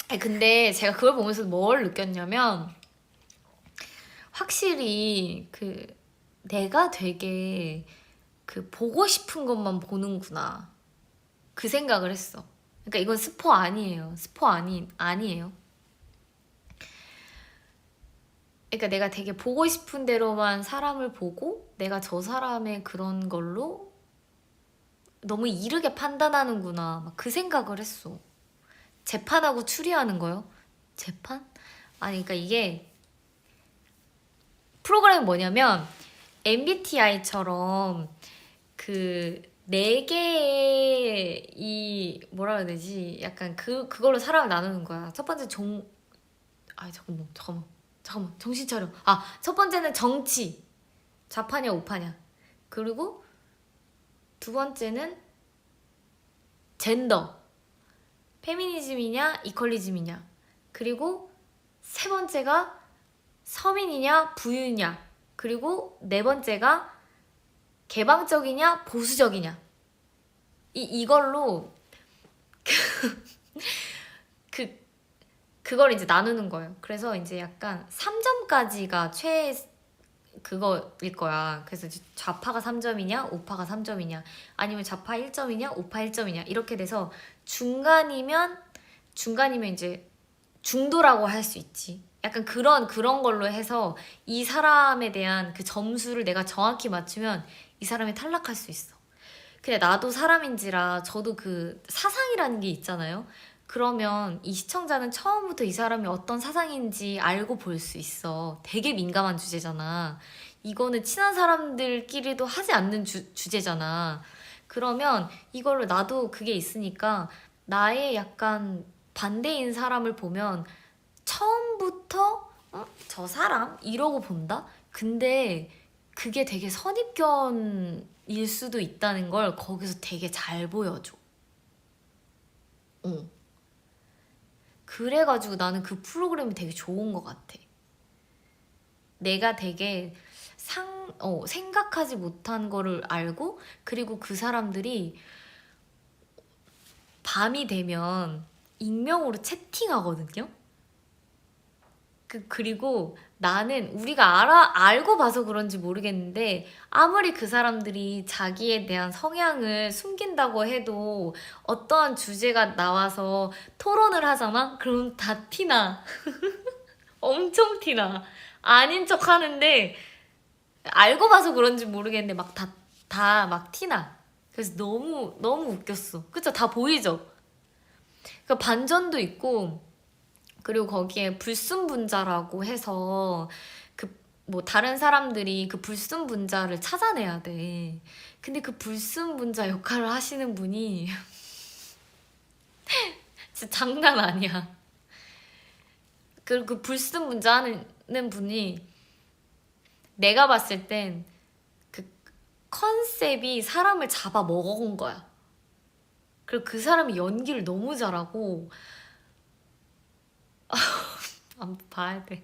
아니, 근데 제가 그걸 보면서 뭘 느꼈냐면 확실히 내가 되게 보고 싶은 것만 보는구나 그 생각을 했어. 그러니까 이건 스포 아니에요. 스포 아니에요. 그러니까 내가 되게 보고 싶은 대로만 사람을 보고 내가 저 사람의 그런 걸로 너무 이르게 판단하는구나 막 그 생각을 했어. 재판하고 추리하는 거요? 재판? 아니 그러니까 이게 프로그램이 뭐냐면 MBTI처럼 그 4개의 뭐라 해야 되지? 약간 그걸로 사람을 나누는 거야. 첫 번째 잠깐만 정신 차려. 첫 번째는 정치 좌파냐 우파냐. 그리고 두 번째는 젠더 페미니즘이냐 이퀄리즘이냐. 그리고 세 번째가 서민이냐 부유냐. 그리고 네 번째가 개방적이냐 보수적이냐. 이걸로 그 그걸 이제 나누는 거예요. 그래서 이제 약간 3점까지가 그거일 거야. 그래서 이제 좌파가 3점이냐, 우파가 3점이냐, 아니면 좌파 1점이냐, 우파 1점이냐 이렇게 돼서 중간이면 이제 중도라고 할 수 있지. 약간 그런 걸로 해서 이 사람에 대한 그 점수를 내가 정확히 맞추면 이 사람이 탈락할 수 있어. 근데 나도 사람인지라 저도 그 사상이라는 게 있잖아요. 그러면 이 시청자는 처음부터 이 사람이 어떤 사상인지 알고 볼 수 있어. 되게 민감한 주제잖아. 이거는 친한 사람들끼리도 하지 않는 주제잖아. 그러면 이거를 나도 그게 있으니까 나의 약간 반대인 사람을 보면 처음부터 저 사람? 이러고 본다? 근데 그게 되게 선입견일 수도 있다는 걸 거기서 되게 잘 보여줘. 어. 그래가지고 나는 그 프로그램이 되게 좋은 것 같아. 내가 되게 생각하지 못한 거를 알고, 그리고 그 사람들이 밤이 되면 익명으로 채팅하거든요? 그리고 나는 우리가 알고 봐서 그런지 모르겠는데 아무리 그 사람들이 자기에 대한 성향을 숨긴다고 해도 어떠한 주제가 나와서 토론을 하잖아? 그럼 다 티나. 엄청 티나. 아닌 척 하는데 알고 봐서 그런지 모르겠는데 다 막 티나. 그래서 너무 웃겼어. 그쵸? 다 보이죠? 그 반전도 있고, 그리고 거기에 불순분자라고 해서 그 뭐 다른 사람들이 그 불순분자를 찾아내야 돼. 근데 그 불순분자 역할을 하시는 분이 진짜 장난 아니야. 그 불순분자 하는 분이 내가 봤을 땐 그 컨셉이 사람을 잡아 먹어온 거야. 그리고 그 사람이 연기를 너무 잘하고 한번 봐야 돼.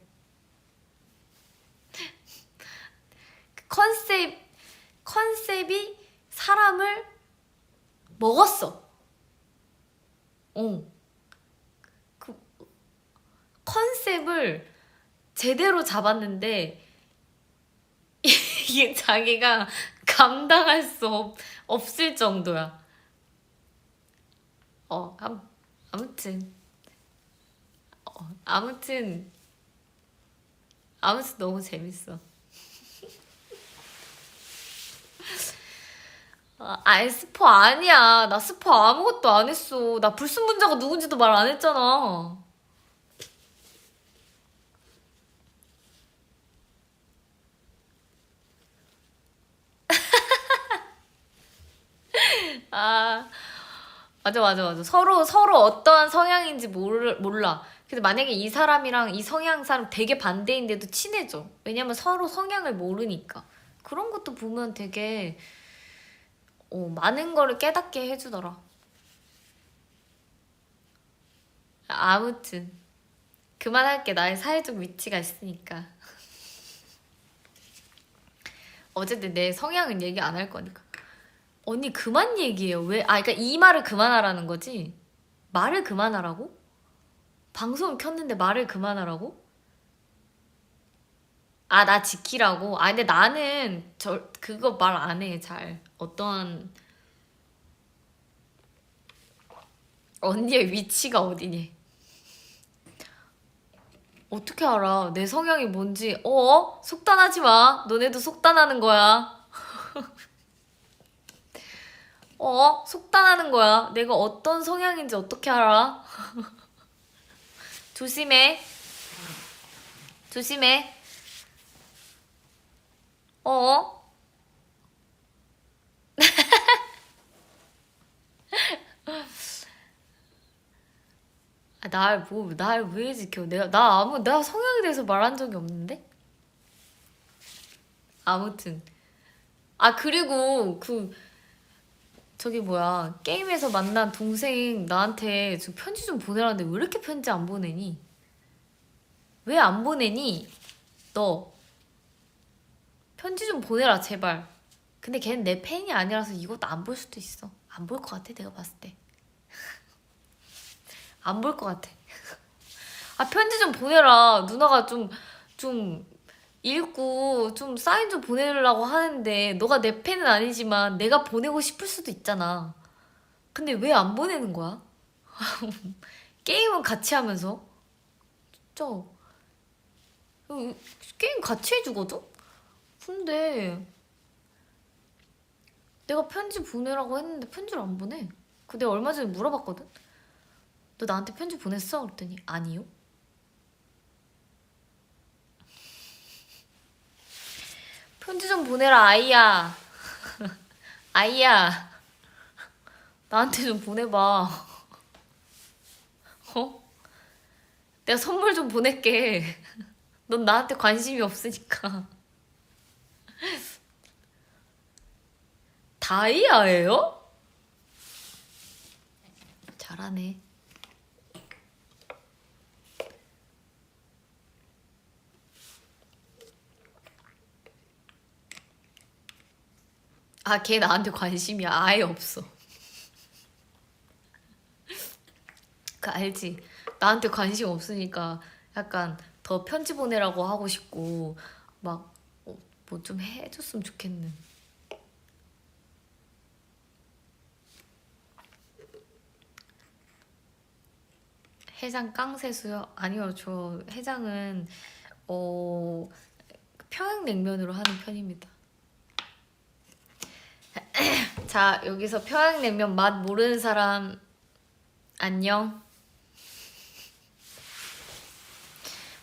컨셉이 사람을 먹었어. 어. 그 컨셉을 제대로 잡았는데 이게 자기가 감당할 수 없을 정도야. 어, 아무튼. 아무튼 너무 재밌어. 아니 스포 아니야. 나 스포 아무것도 안 했어. 나 불순분자가 누군지도 말 안 했잖아. 아 맞아. 서로 어떠한 성향인지 몰라. 근데 만약에 이 사람이랑 이 성향 사람 되게 반대인데도 친해져. 왜냐면 서로 성향을 모르니까. 그런 것도 보면 되게 많은 거를 깨닫게 해주더라. 아무튼 그만할게. 나의 사회적 위치가 있으니까. 어쨌든 내 성향은 얘기 안 할 거니까. 언니 그만 얘기해요. 왜? 그러니까 이 말을 그만하라는 거지? 말을 그만하라고? 방송을 켰는데 말을 그만하라고? 나 지키라고? 근데 나는 그거 말 안 해, 잘. 어떠한 언니의 위치가 어디니? 어떻게 알아? 내 성향이 뭔지. 속단하지 마. 너네도 속단하는 거야. 속단하는 거야. 내가 어떤 성향인지 어떻게 알아? 조심해. 조심해. 어? 날 왜 지켜? 나 성향에 대해서 말한 적이 없는데? 아무튼. 그리고 저기 뭐야. 게임에서 만난 동생 나한테 저 편지 좀 보내라는데 왜 이렇게 편지 안 보내니? 왜 안 보내니? 너. 편지 좀 보내라, 제발. 근데 걔는 내 팬이 아니라서 이것도 안 볼 수도 있어. 안 볼 것 같아, 내가 봤을 때. 안 볼 것 같아. 아, 편지 좀 보내라. 누나가 좀 읽고 좀 사인 좀 보내려고 하는데 너가 내 팬은 아니지만 내가 보내고 싶을 수도 있잖아. 근데 왜 안 보내는 거야? 게임은 같이 하면서. 진짜. 게임 같이 해주거든? 근데 내가 편지 보내라고 했는데 편지를 안 보내. 근데 얼마 전에 물어봤거든? 너 나한테 편지 보냈어? 그랬더니 아니요. 편지 좀 보내라, 아이야. 아이야. 나한테 좀 보내봐. 어? 내가 선물 좀 보낼게. 넌 나한테 관심이 없으니까. 다이아예요? 잘하네. 아, 걔 나한테 관심이 아예 없어. 그 알지? 나한테 관심 없으니까 약간 더 편지 보내라고 하고 싶고 막 뭐 좀 해줬으면 좋겠는. 해장 깡세수요? 아니요, 저 해장은 어 평양냉면으로 하는 편입니다. 자, 여기서 평양냉면 맛 모르는 사람 안녕.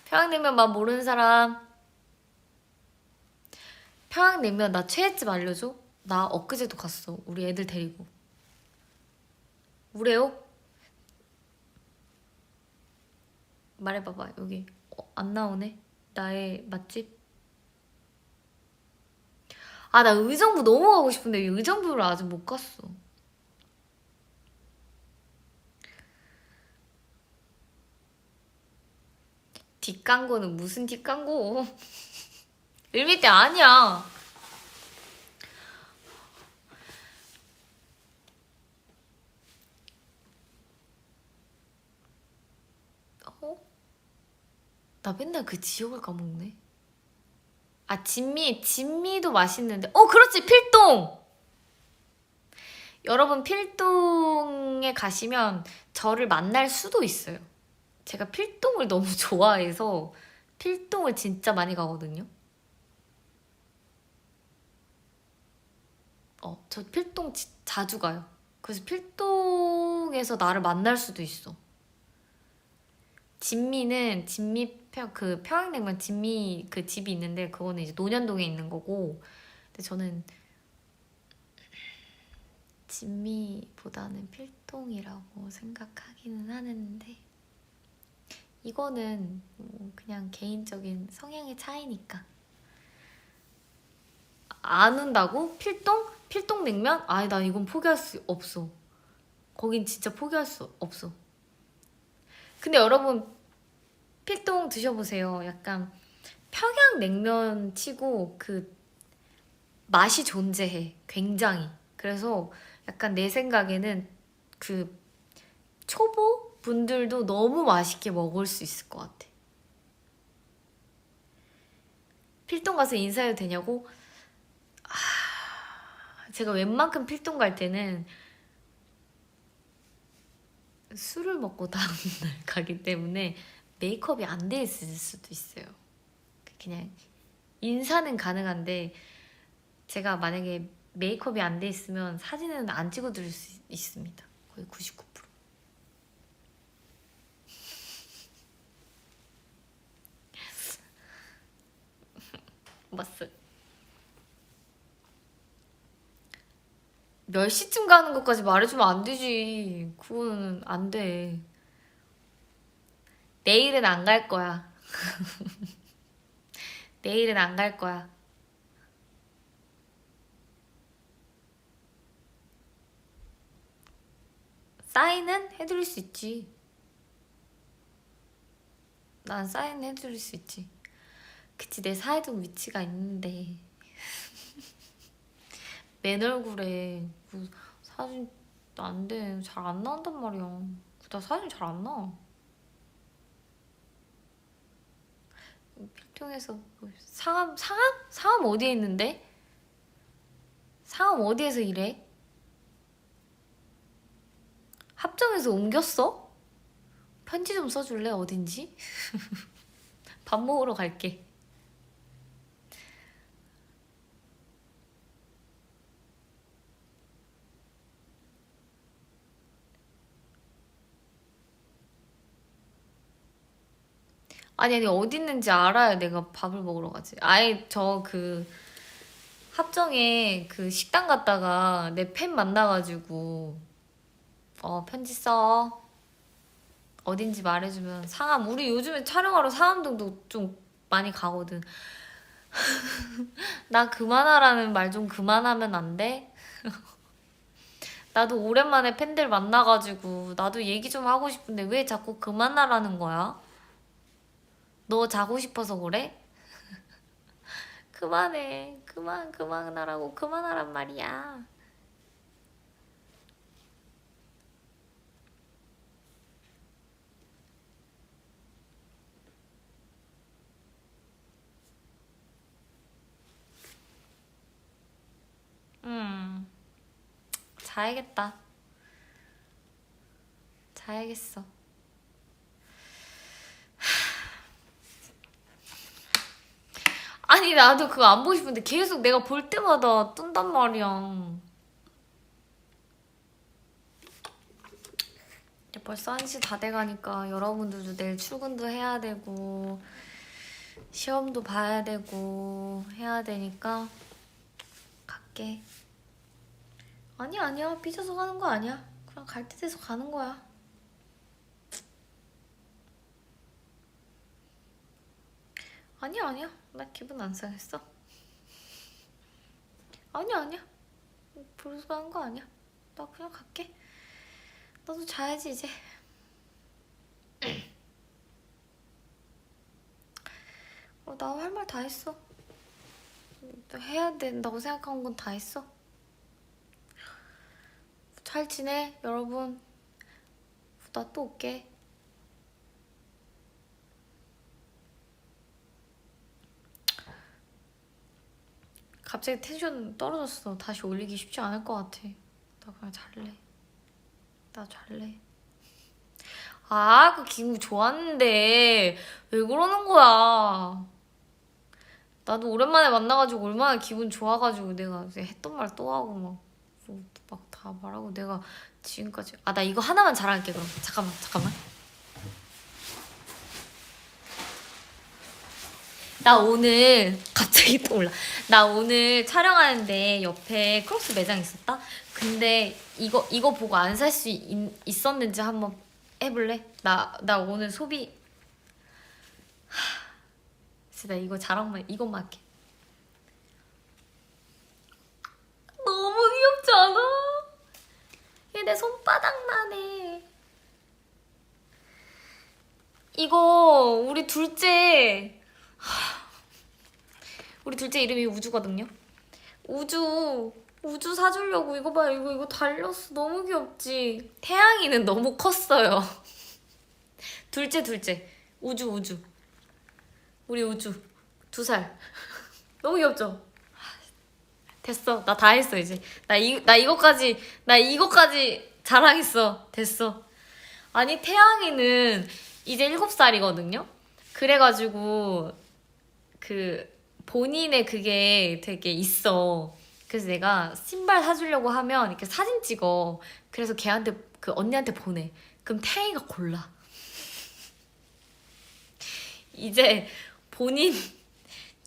평양냉면 맛 모르는 사람. 평양냉면 나 최애집 알려줘? 나 엊그제도 갔어. 우리 애들 데리고. 우래요? 말해봐봐. 여기 안 나오네. 나의 맛집. 아, 나 의정부 너무 가고 싶은데 의정부를 아직 못 갔어. 뒷광고는 무슨 뒷광고? 일미때 아니야. 어? 나 맨날 그 지역을 까먹네. 아, 진미도 맛있는데. 그렇지, 필동! 여러분, 필동에 가시면 저를 만날 수도 있어요. 제가 필동을 너무 좋아해서 필동을 진짜 많이 가거든요. 저 필동 자주 가요. 그래서 필동에서 나를 만날 수도 있어. 그 평양냉면 진미 그 집이 있는데 그거는 이제 논현동에 있는 거고, 근데 저는 진미보다는 필동이라고 생각하기는 하는데 이거는 뭐 그냥 개인적인 성향의 차이니까. 안 온다고? 필동? 필동냉면? 아니, 난 이건 포기할 수 없어. 거긴 진짜 포기할 수 없어. 근데 여러분, 필동 드셔보세요. 약간 평양냉면 치고 그 맛이 존재해. 굉장히. 그래서 약간 내 생각에는 그 초보 분들도 너무 맛있게 먹을 수 있을 것 같아. 필동 가서 인사해도 되냐고? 제가 웬만큼 필동 갈 때는 술을 먹고 다음날 가기 때문에 메이크업이 안 돼 있을 수도 있어요. 그냥 인사는 가능한데 제가 만약에 메이크업이 안 돼 있으면 사진은 안 찍어드릴 수 있습니다. 거의 99%. 맞어. 몇 시쯤 가는 것까지 말해주면 안 되지. 그거는 안 돼. 내일은 안 갈 거야. 내일은 안 갈 거야. 사인은 해드릴 수 있지. 난 사인 해드릴 수 있지. 그치, 내 사회동 위치가 있는데 맨 얼굴에 그 사진 안 돼. 잘 안 나온단 말이야. 나 사진 잘 안 나와. 필통에서 상암 어디에 있는데? 상암 어디에서 일해? 합정에서 옮겼어? 편지 좀 써줄래? 어딘지? 밥 먹으러 갈게. 아니 어디 있는지 알아야 내가 밥을 먹으러 가지. 아예 저 그 합정에 그 식당 갔다가 내 팬 만나가지고 편지 써. 어딘지 말해주면. 상암 우리 요즘에 촬영하러 상암동도 좀 많이 가거든. 나 그만하라는 말 좀 그만하면 안 돼? 나도 오랜만에 팬들 만나가지고 나도 얘기 좀 하고 싶은데 왜 자꾸 그만하라는 거야? 너 자고 싶어서 그래? 그만해. 그만하라고. 그만하란 말이야. 자야겠다. 자야겠어. 아니 나도 그거 안 보고 싶은데 계속 내가 볼 때마다 뜬단 말이야. 이제 벌써 1시 다 돼가니까 여러분들도 내일 출근도 해야 되고 시험도 봐야 되고 해야 되니까 갈게. 아니야 삐져서 가는 거 아니야. 그냥 갈 때 돼서 가는 거야. 아니야 나 기분 안 상했어. 아니야 벌써 가는 거 아니야. 나 그냥 갈게. 너도 자야지 이제. 나 할 말 다 했어. 해야 된다고 생각한 건 다 했어. 잘 지내 여러분. 나 또 올게. 갑자기 텐션 떨어졌어. 다시 올리기 쉽지 않을 것 같아. 나 그냥 잘래. 나 잘래. 그 기분 좋았는데 왜 그러는 거야. 나도 오랜만에 만나가지고 얼마나 기분 좋아가지고 내가 이제 했던 말 또 하고 막 다 말하고 내가 지금까지. 나 이거 하나만 자랑할게 그럼. 잠깐만. 나 오늘 갑자기 또 올라. 나 오늘 촬영하는데 옆에 크록스 매장 있었다. 근데 이거 보고 안 살 수 있었는지 한번 해볼래? 나 오늘 소비. 진짜 나 이거 자랑만 이것만 할게. 너무 귀엽지 않아? 얘 내 손바닥만 해. 이거 우리 둘째 이름이 우주거든요. 우주 사주려고 이거 봐요. 이거 달렸어. 너무 귀엽지? 태양이는 너무 컸어요. 둘째 우주 우리 우주 2살. 너무 귀엽죠? 됐어. 나 다 했어 이제. 나 이거까지 자랑했어. 됐어. 아니 태양이는 이제 7살이거든요. 그래가지고 그 본인의 그게 되게 있어. 그래서 내가 신발 사주려고 하면 이렇게 사진 찍어. 그래서 걔한테 그 언니한테 보내. 그럼 태양이가 골라. 이제 본인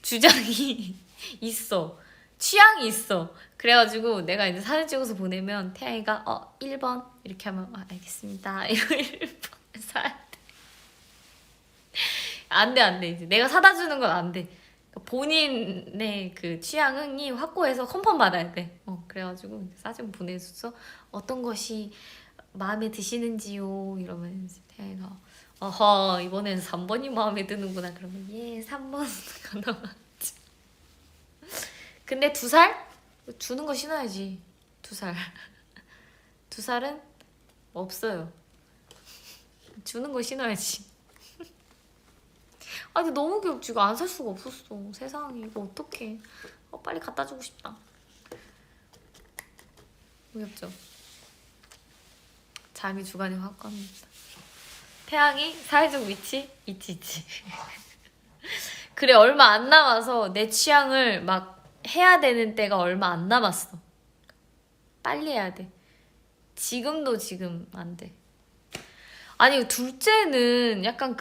주장이 있어. 취향이 있어. 그래가지고 내가 이제 사진 찍어서 보내면 태양이가 1번 이렇게 하면 알겠습니다. 이거 1번 사야 돼. 안 돼. 이제 내가 사다 주는 건 안 돼. 본인의 그 취향이 확고해서 컨펌 받아야 돼. 그래가지고 사진 보내줬어. 어떤 것이 마음에 드시는지요? 이러면 이제 태양이가 어허 이번엔 3번이 마음에 드는구나. 그러면 3번 넘어갔지. 근데 2살? 주는 거 신어야지. 2살 2살은 없어요. 주는 거 신어야지. 아니 너무 귀엽지. 이거 안 살 수가 없었어. 세상에 이거 어떡해. 빨리 갖다 주고 싶다. 귀엽죠? 잠이 주간이 확 갑니다. 태양이 사회적 위치? 있지. 그래, 얼마 안 남아서 내 취향을 막 해야 되는 때가 얼마 안 남았어. 빨리 해야 돼. 지금도 지금 안 돼. 아니, 둘째는 약간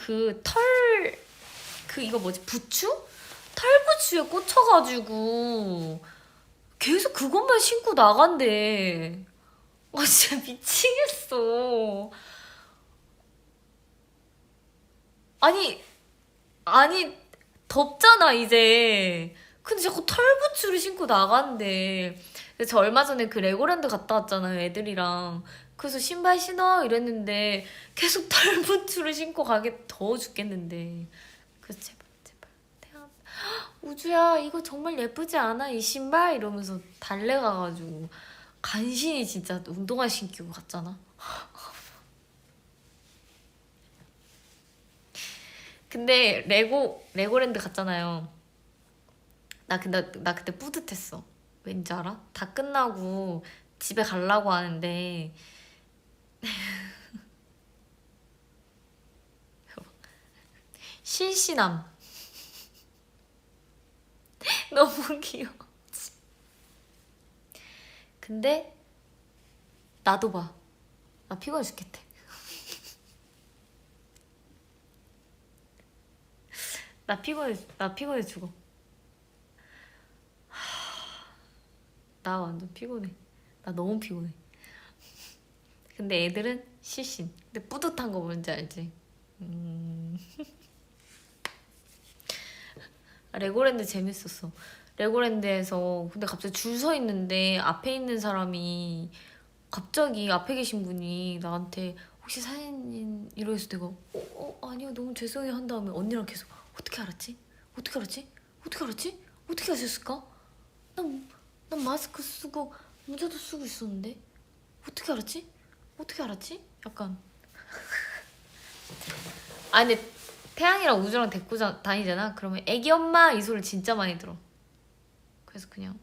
이거 뭐지? 부추? 털부추에 꽂혀가지고 계속 그것만 신고 나간대. 진짜 미치겠어. 아니, 덥잖아, 이제. 근데 자꾸 털부츠를 신고 나간대. 그래서 저 얼마 전에 그 레고랜드 갔다 왔잖아요, 애들이랑. 그래서 신발 신어? 이랬는데 계속 털부츠를 신고 가게 더워 죽겠는데. 그래서 제발. 태양, 우주야, 이거 정말 예쁘지 않아? 이 신발? 이러면서 달래가가지고. 간신히 진짜 운동화 신기고 갔잖아. 근데 레고랜드 갔잖아요. 나 그때 뿌듯했어. 왠지 알아? 다 끝나고 집에 가려고 하는데 실신함. 너무 귀여워. 근데 나도 봐. 나 피곤해 죽겠대. 나 피곤해 죽어. 나 완전 피곤해. 나 너무 피곤해. 근데 애들은 실신. 근데 뿌듯한 거 뭔지 알지? 레고랜드 재밌었어. 레고랜드에서 근데 갑자기 줄 서 있는데 앞에 있는 사람이 갑자기 앞에 계신 분이 나한테 혹시 사장님 이러해서 내가 아니요 너무 죄송해요 한 다음에 언니랑 계속 어떻게 알았지? 어떻게 알았지? 어떻게 알았지? 어떻게 아셨을까? 난 마스크 쓰고 모자도 쓰고 있었는데 어떻게 알았지? 어떻게 알았지? 약간 근데 태양이랑 우주랑 데리고 다니잖아. 그러면 애기 엄마 이 소리 진짜 많이 들어. 그래서 그냥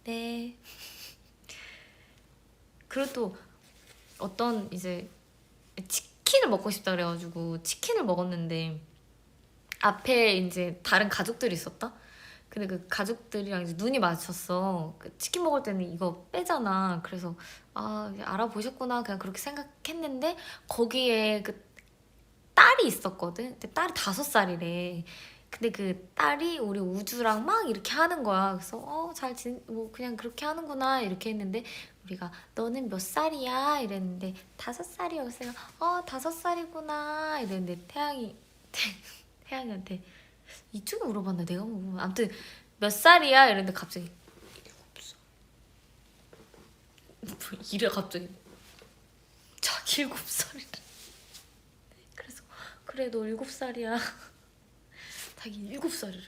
네. 그리고 또 어떤 이제 치킨을 먹고 싶다 그래가지고 치킨을 먹었는데 앞에 이제 다른 가족들이 있었다. 근데 그 가족들이랑 이제 눈이 마주쳤어. 그 치킨 먹을 때는 이거 빼잖아. 그래서 이제 알아보셨구나 그냥 그렇게 생각했는데 거기에 그 딸이 있었거든. 근데 딸이 5살이래. 근데 그 딸이 우리 우주랑 막 이렇게 하는 거야. 그래서 뭐 그냥 그렇게 하는구나 이렇게 했는데 우리가 너는 몇 살이야? 이랬는데 5살이요. 그래서 내가 5살이구나 이랬는데 태양이한테 이쪽에 물어봤나 내가 물어봤나 아무튼 몇 살이야? 이랬는데 갑자기 7살. 이래 갑자기 자기 7살이래. 그래서 그래 너 7살이야. 자기 7살이래.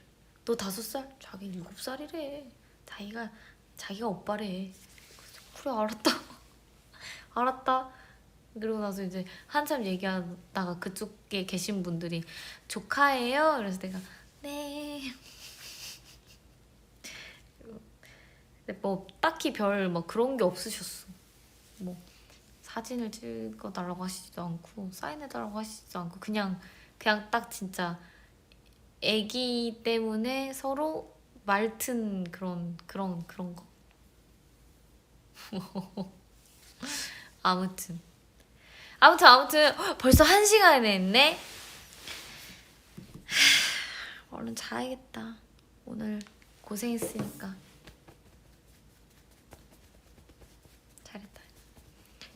너 5살? 자기 7살이래. 자기가 오빠래. 그래 알았다. 알았다. 그러고 나서 이제 한참 얘기하다가 그쪽에 계신 분들이 조카예요? 그래서 내가 네. 근데 뭐 딱히 별 뭐 그런 게 없으셨어. 뭐 사진을 찍어달라고 하시지도 않고 사인해달라고 하시지도 않고 그냥 딱 진짜 애기 때문에 서로 말튼 그런 거. 아무튼 벌써 1시간이 했네. 얼른 자야겠다. 오늘 고생했으니까. 잘했다.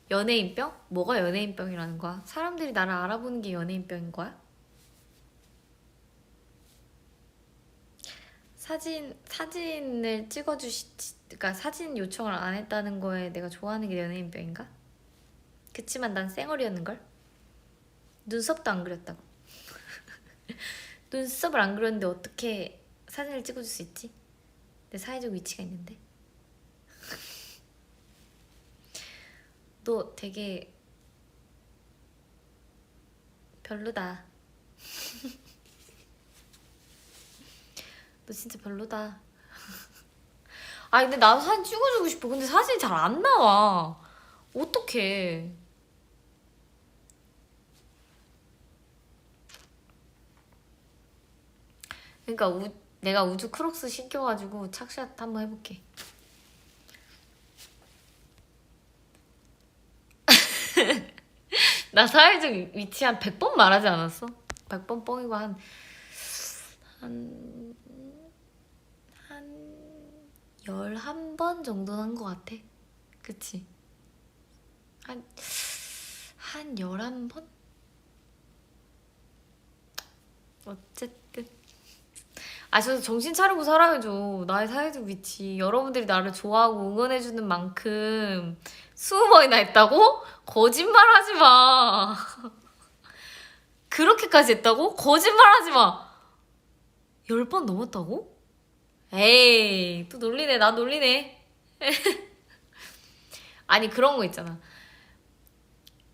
연예인병? 뭐가 연예인병이라는 거야? 사람들이 나를 알아보는 게 연예인병인 거야? 사진을 그러니까 사진 요청을 안 했다는 거에 내가 좋아하는 게 연예인병인가? 그치만 난 쌩얼이었는걸? 눈썹도 안 그렸다고. 눈썹을 안 그렸는데 어떻게 사진을 찍어줄 수 있지? 내 사회적 위치가 있는데. 너 되게 별로다. 너 진짜 별로다. 아 근데 나도 사진 찍어주고 싶어. 근데 사진이 잘 안 나와. 어떡해. 그러니까 내가 우주 크록스 신겨가지고 착샷 한번 해볼게. 나 사회적 위치 한 100번 말하지 않았어? 100번 뻥이고 한 11번 정도는 한 것 같아. 그치? 한 11번? 어쨌든 저도 정신 차리고 살아야죠. 나의 사회적 위치. 여러분들이 나를 좋아하고 응원해주는 만큼 20번이나 했다고? 거짓말 하지 마. 그렇게까지 했다고? 거짓말 하지 마. 10번 넘었다고? 에이, 또 놀리네. 나 놀리네. 아니, 그런 거 있잖아.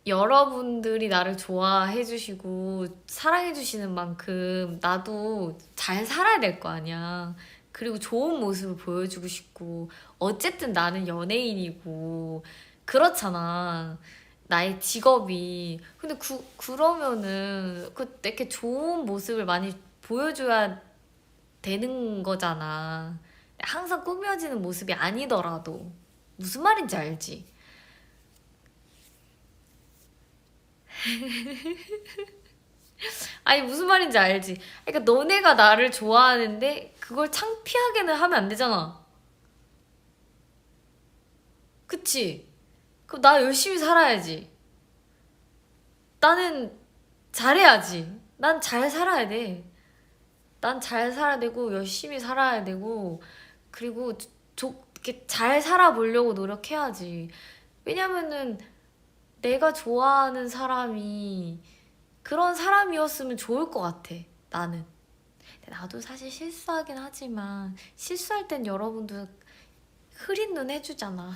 여러분들이 나를 좋아해주시고 사랑해주시는 만큼 나도 잘 살아야 될 거 아니야. 그리고 좋은 모습을 보여주고 싶고 어쨌든 나는 연예인이고 그렇잖아. 나의 직업이. 근데 그러면은 이렇게 좋은 모습을 많이 보여줘야 되는 거잖아. 항상 꾸며지는 모습이 아니더라도. 무슨 말인지 알지? 아니 무슨 말인지 알지? 그러니까 너네가 나를 좋아하는데 그걸 창피하게는 하면 안 되잖아. 그치? 그럼 나 열심히 살아야지. 나는 잘해야지. 난 잘 살아야 돼. 난 잘 살아야 되고 열심히 살아야 되고 그리고 이렇게 잘 살아보려고 노력해야지. 왜냐면은 내가 좋아하는 사람이 그런 사람이었으면 좋을 것 같아. 나는. 나도 사실 실수하긴 하지만 실수할 땐 여러분도 흐린 눈 해주잖아.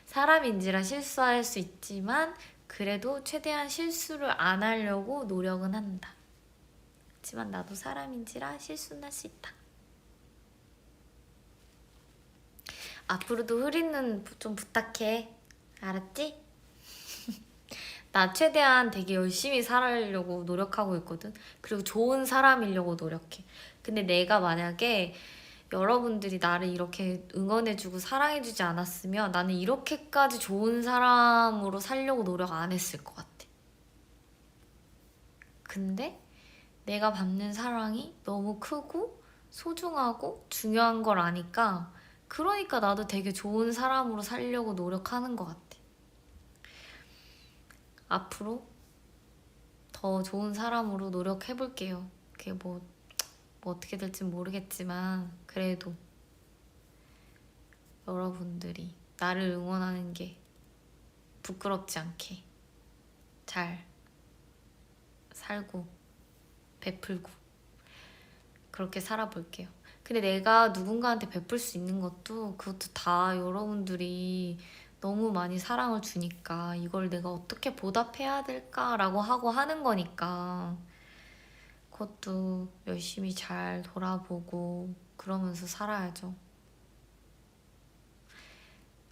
사람인지라 실수할 수 있지만 그래도 최대한 실수를 안 하려고 노력은 한다. 하지만 나도 사람인지라 실수는 할 수 있다. 앞으로도 흐린 눈 좀 부탁해. 알았지? 나 최대한 되게 열심히 살아려고 노력하고 있거든. 그리고 좋은 사람이려고 노력해. 근데 내가 만약에 여러분들이 나를 이렇게 응원해주고 사랑해주지 않았으면 나는 이렇게까지 좋은 사람으로 살려고 노력 안 했을 것 같아. 근데 내가 받는 사랑이 너무 크고 소중하고 중요한 걸 아니까 그러니까 나도 되게 좋은 사람으로 살려고 노력하는 것 같아. 앞으로 더 좋은 사람으로 노력해볼게요. 그게 뭐 어떻게 될지 모르겠지만 그래도 여러분들이 나를 응원하는 게 부끄럽지 않게 잘 살고 베풀고 그렇게 살아볼게요. 근데 내가 누군가한테 베풀 수 있는 것도 그것도 다 여러분들이 너무 많이 사랑을 주니까 이걸 내가 어떻게 보답해야 될까라고 하고 하는 거니까 그것도 열심히 잘 돌아보고 그러면서 살아야죠.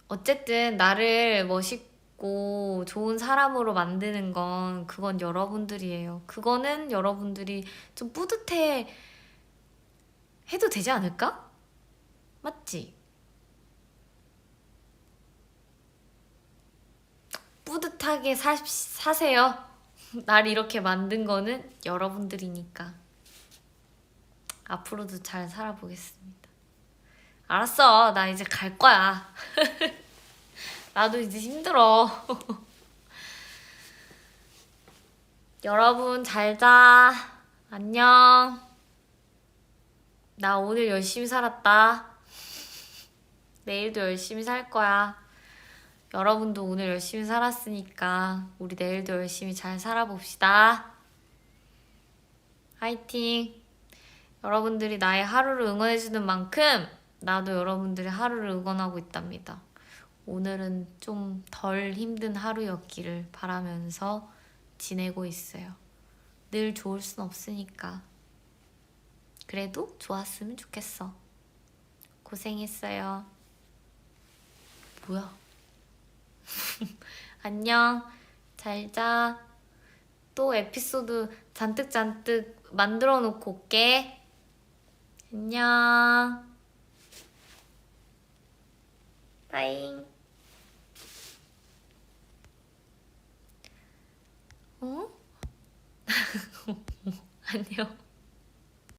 어쨌든 나를 멋있고 좋은 사람으로 만드는 건 그건 여러분들이에요. 그거는 여러분들이 좀 뿌듯해 해도 되지 않을까? 맞지? 뿌듯하게 사세요. 날 이렇게 만든 거는 여러분들이니까. 앞으로도 잘 살아보겠습니다. 알았어. 나 이제 갈 거야. 나도 이제 힘들어. 여러분 잘 자. 안녕. 나 오늘 열심히 살았다. 내일도 열심히 살 거야. 여러분도 오늘 열심히 살았으니까 우리 내일도 열심히 잘 살아봅시다. 화이팅! 여러분들이 나의 하루를 응원해주는 만큼 나도 여러분들의 하루를 응원하고 있답니다. 오늘은 좀 덜 힘든 하루였기를 바라면서 지내고 있어요. 늘 좋을 순 없으니까. 그래도 좋았으면 좋겠어. 고생했어요. 뭐야? 안녕. 잘 자. 또 에피소드 잔뜩 만들어 놓고 올게. 안녕. 빠잉. 어? 안녕.